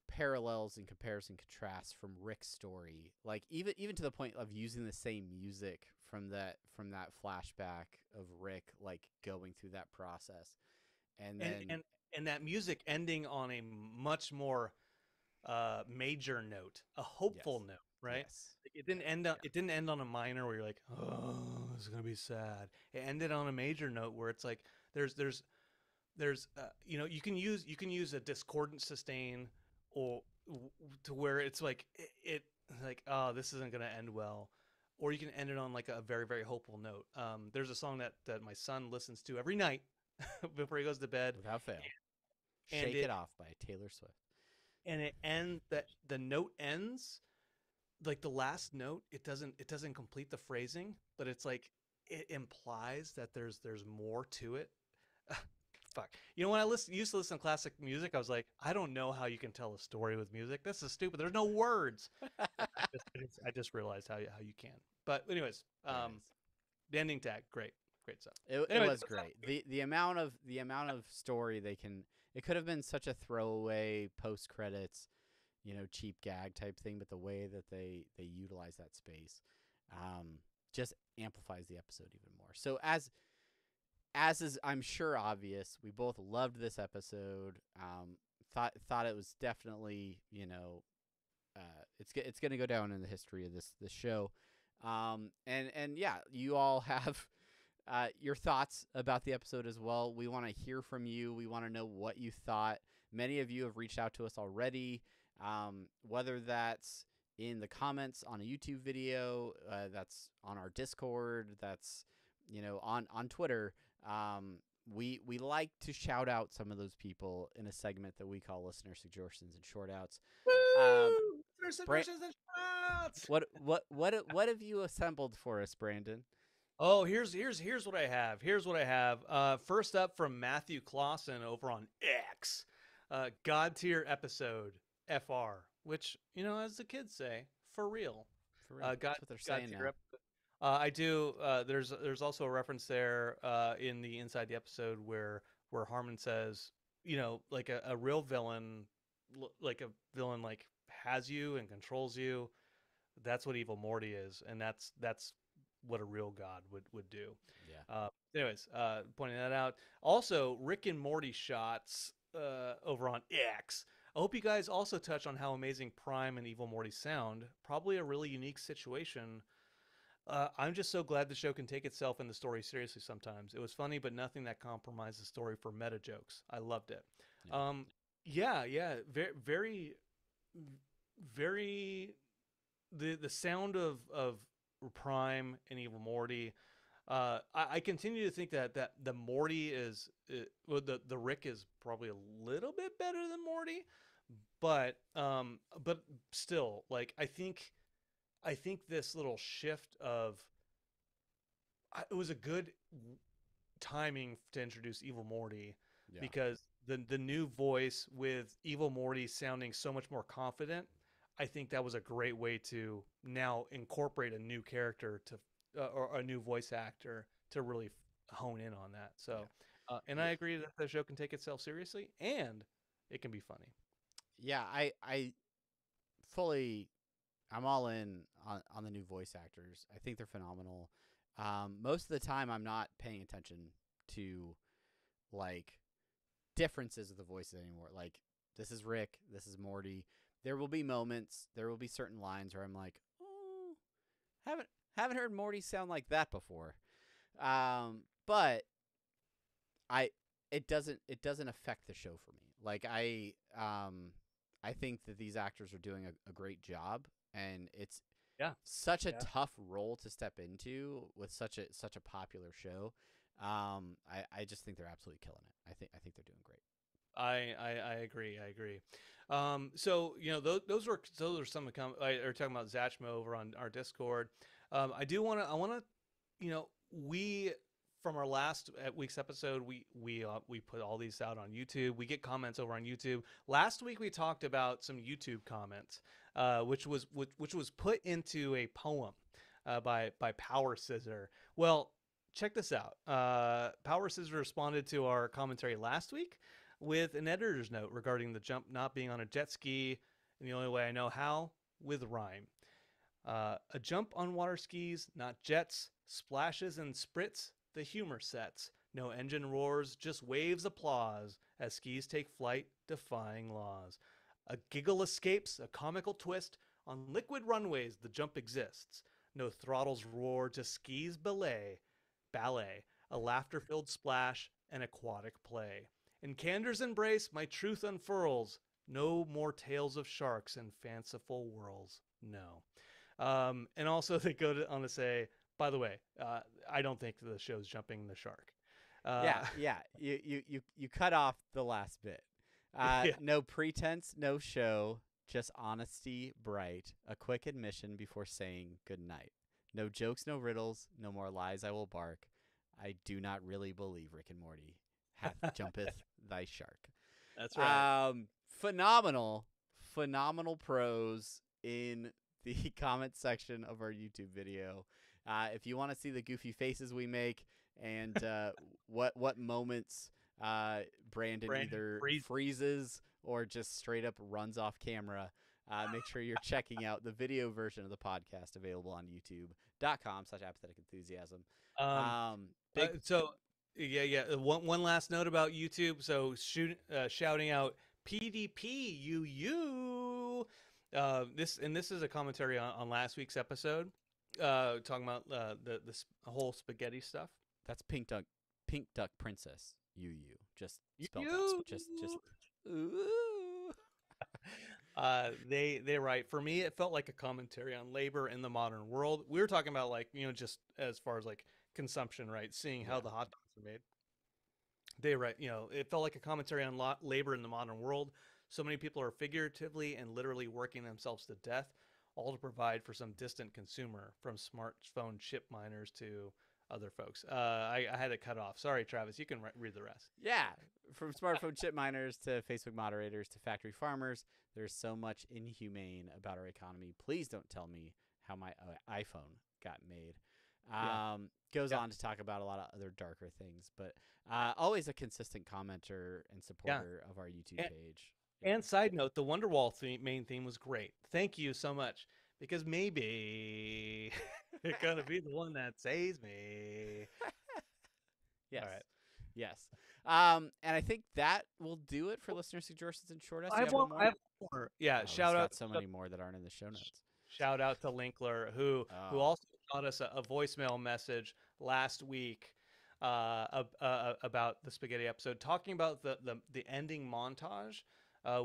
[SPEAKER 3] parallels and compares and contrasts from Rick's story, like even to the point of using the same music from that flashback of Rick, like going through that process, and
[SPEAKER 2] that music ending on a much more major note, a hopeful note, right?
[SPEAKER 3] Yes.
[SPEAKER 2] It didn't end on a minor where you're like, oh, this is gonna be sad. It ended on a major note where it's like there's you can use a discordant sustain, or to where it's like it like, oh, this isn't gonna end well, or you can end it on like a very, very hopeful note. There's a song that my son listens to every night before he goes to bed,
[SPEAKER 3] without fail.
[SPEAKER 2] And
[SPEAKER 3] Shake It Off by Taylor Swift.
[SPEAKER 2] And the note ends, like the last note, it doesn't complete the phrasing, but it's like it implies that there's more to it. Fuck. When I used to listen to classic music, I was like, I don't know how you can tell a story with music. This is stupid. There's no words. I just realized how you can. But anyways, the ending tag, great stuff.
[SPEAKER 3] It was great. The amount of story they can. It could have been such a throwaway post credits, cheap gag type thing, but the way that they utilize that space, just amplifies the episode even more. So as is, I'm sure, obvious, we both loved this episode. Thought it was definitely, it's going to go down in the history of this show. And yeah, you all have your thoughts about the episode as well. We want to hear from you. We want to know what you thought. Many of you have reached out to us already, whether that's in the comments on a YouTube video, that's on our Discord, that's on Twitter. We like to shout out some of those people in a segment that we call listener suggestions and short outs.
[SPEAKER 2] Suggestions and shouts!
[SPEAKER 3] What have you assembled for us, Brandon?
[SPEAKER 2] Oh, here's what I have. Here's what I have. First up from Matthew Clausen over on X. God tier episode FR, which, as the kids say, for real.
[SPEAKER 3] For real. That's what they're saying now.
[SPEAKER 2] I do. There's also a reference there in the inside the episode where Harmon says, like a real villain, like a villain like has you and controls you. That's what Evil Morty is, and that's what a real god would do.
[SPEAKER 3] Yeah.
[SPEAKER 2] Anyways, pointing that out. Also, Rick and Morty shots over on X. I hope you guys also touch on how amazing Prime and Evil Morty sound. Probably a really unique situation. I'm just so glad the show can take itself and the story seriously sometimes. It was funny, but nothing that compromised the story for meta jokes. I loved it. Yeah. Very, very. The sound of Prime and Evil Morty. I continue to think that the Morty is the Rick is probably a little bit better than Morty, but still, like I think this little shift of it was a good timing to introduce Evil Morty because the new voice with Evil Morty sounding so much more confident. I think that was a great way to now incorporate a new character or a new voice actor to really hone in on that. So, I agree that the show can take itself seriously and it can be funny.
[SPEAKER 3] Yeah, I'm all in on the new voice actors. I think they're phenomenal. Most of the time, I'm not paying attention to like differences of the voices anymore. Like, this is Rick, this is Morty. There will be moments, there will be certain lines where I'm like, oh, haven't heard Morty sound like that before. But it doesn't affect the show for me. Like I think that these actors are doing a great job, and it's such a tough role to step into with such a popular show. I just think they're absolutely killing it. I think they're doing great.
[SPEAKER 2] I agree. So those are some of are talking about Zachmo over on our Discord. I want to we from our last week's episode we put all these out on YouTube. We get comments over on YouTube. Last week we talked about some YouTube comments, which was put into a poem by Power Scissor. Well, check this out. Power Scissor responded to our commentary last week with an editor's note regarding the jump not being on a jet ski, and the only way I know how, with rhyme. A jump on water skis, not jets, splashes and spritz, the humor sets. No engine roars, just waves applause, as skis take flight, defying laws. A giggle escapes, a comical twist, on liquid runways the jump exists. No throttles roar, just skis ballet, a laughter-filled splash, an aquatic play. In candor's embrace, my truth unfurls. No more tales of sharks and fanciful whirls. No. And also they go on to say, by the way, I don't think the show's jumping the shark.
[SPEAKER 3] Yeah. You cut off the last bit. No pretense, no show, just honesty bright. A quick admission before saying good night. No jokes, no riddles, no more lies I will bark. I do not really believe Rick and Morty hath jumpeth thy shark.
[SPEAKER 2] That's right.
[SPEAKER 3] Phenomenal prose in the comment section of our YouTube video. If you want to see the goofy faces we make and what moments Brandon either freezes or just straight up runs off camera, make sure you're checking out the video version of the podcast available on youtube.com/apathetic enthusiasm.
[SPEAKER 2] One last note about YouTube. So shouting out PDP this is a commentary on last week's episode, talking about the whole spaghetti stuff.
[SPEAKER 3] That's Pink Duck Princess Just spell that. Just ooh.
[SPEAKER 2] They write, for me, it felt like a commentary on labor in the modern world. We were talking about, like, just as far as like consumption, right? Seeing how the hot dogs are made. They write, it felt like a commentary on labor in the modern world. So many people are figuratively and literally working themselves to death, all to provide for some distant consumer, from smartphone chip miners to other folks. I had it cut off. Sorry, Travis. You can read the rest.
[SPEAKER 3] Yeah. From smartphone chip miners to Facebook moderators to factory farmers, there's so much inhumane about our economy. Please don't tell me how my iPhone got made. Goes on to talk about a lot of other darker things, but always a consistent commenter and supporter of our YouTube page.
[SPEAKER 2] And side note, the Wonderwall main theme was great. Thank you so much, because maybe it's going to be the one that saves me.
[SPEAKER 3] Yes.
[SPEAKER 2] All right.
[SPEAKER 3] Yes. And I think that will do it for listener suggestions and short.
[SPEAKER 2] I have one more. Yeah, shout out.
[SPEAKER 3] So many more that aren't in the show notes.
[SPEAKER 2] Shout out to Linkler, who also got us a voicemail message last week about the spaghetti episode, talking about the ending montage,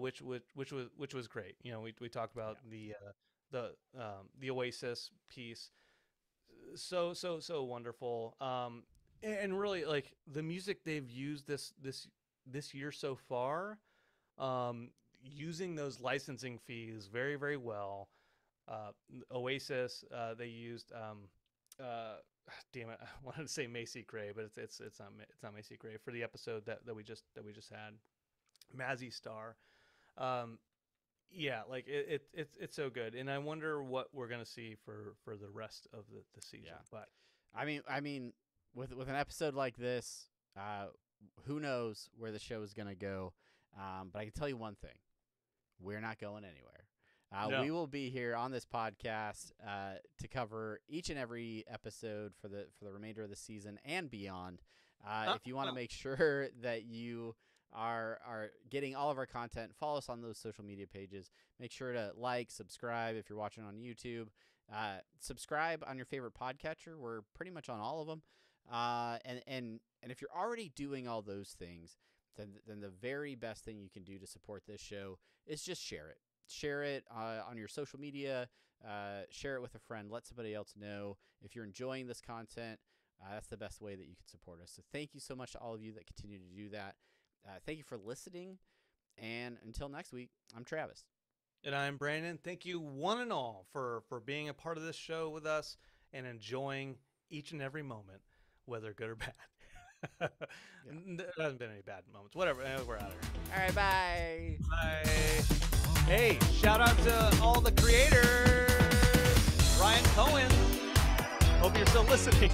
[SPEAKER 2] which was great. We talked about the Oasis piece, so wonderful. And really, like, the music they've used this year so far, using those licensing fees very, very well. Oasis, they used damn it, I wanted to say Macy Gray, but it's not Macy Gray for the episode that we just had. Mazzy Star. Yeah, like it's so good, and I wonder what we're gonna see for the rest of the season.
[SPEAKER 3] Yeah.
[SPEAKER 2] But
[SPEAKER 3] I mean, with an episode like this, who knows where the show is gonna go? But I can tell you one thing: we're not going anywhere.
[SPEAKER 2] No.
[SPEAKER 3] We will be here on this podcast to cover each and every episode for the remainder of the season and beyond. If you want to make sure that you are getting all of our content, follow us on those social media pages. Make sure to like, subscribe if you're watching on YouTube. Subscribe on your favorite podcatcher. We're pretty much on all of them. And if you're already doing all those things, then the very best thing you can do to support this show is just share it. Share it on your social media. Share it with a friend. Let somebody else know. If you're enjoying this content, that's the best way that you can support us. So thank you so much to all of you that continue to do that. Thank you for listening. And until next week, I'm Travis.
[SPEAKER 2] And I'm Brandon. Thank you, one and all, for being a part of this show with us and enjoying each and every moment, whether good or bad. There hasn't been any bad moments. Whatever. We're out of here.
[SPEAKER 3] All right, bye.
[SPEAKER 2] Bye. Hey, shout out to all the creators. Ryan Cohen. Hope you're still listening.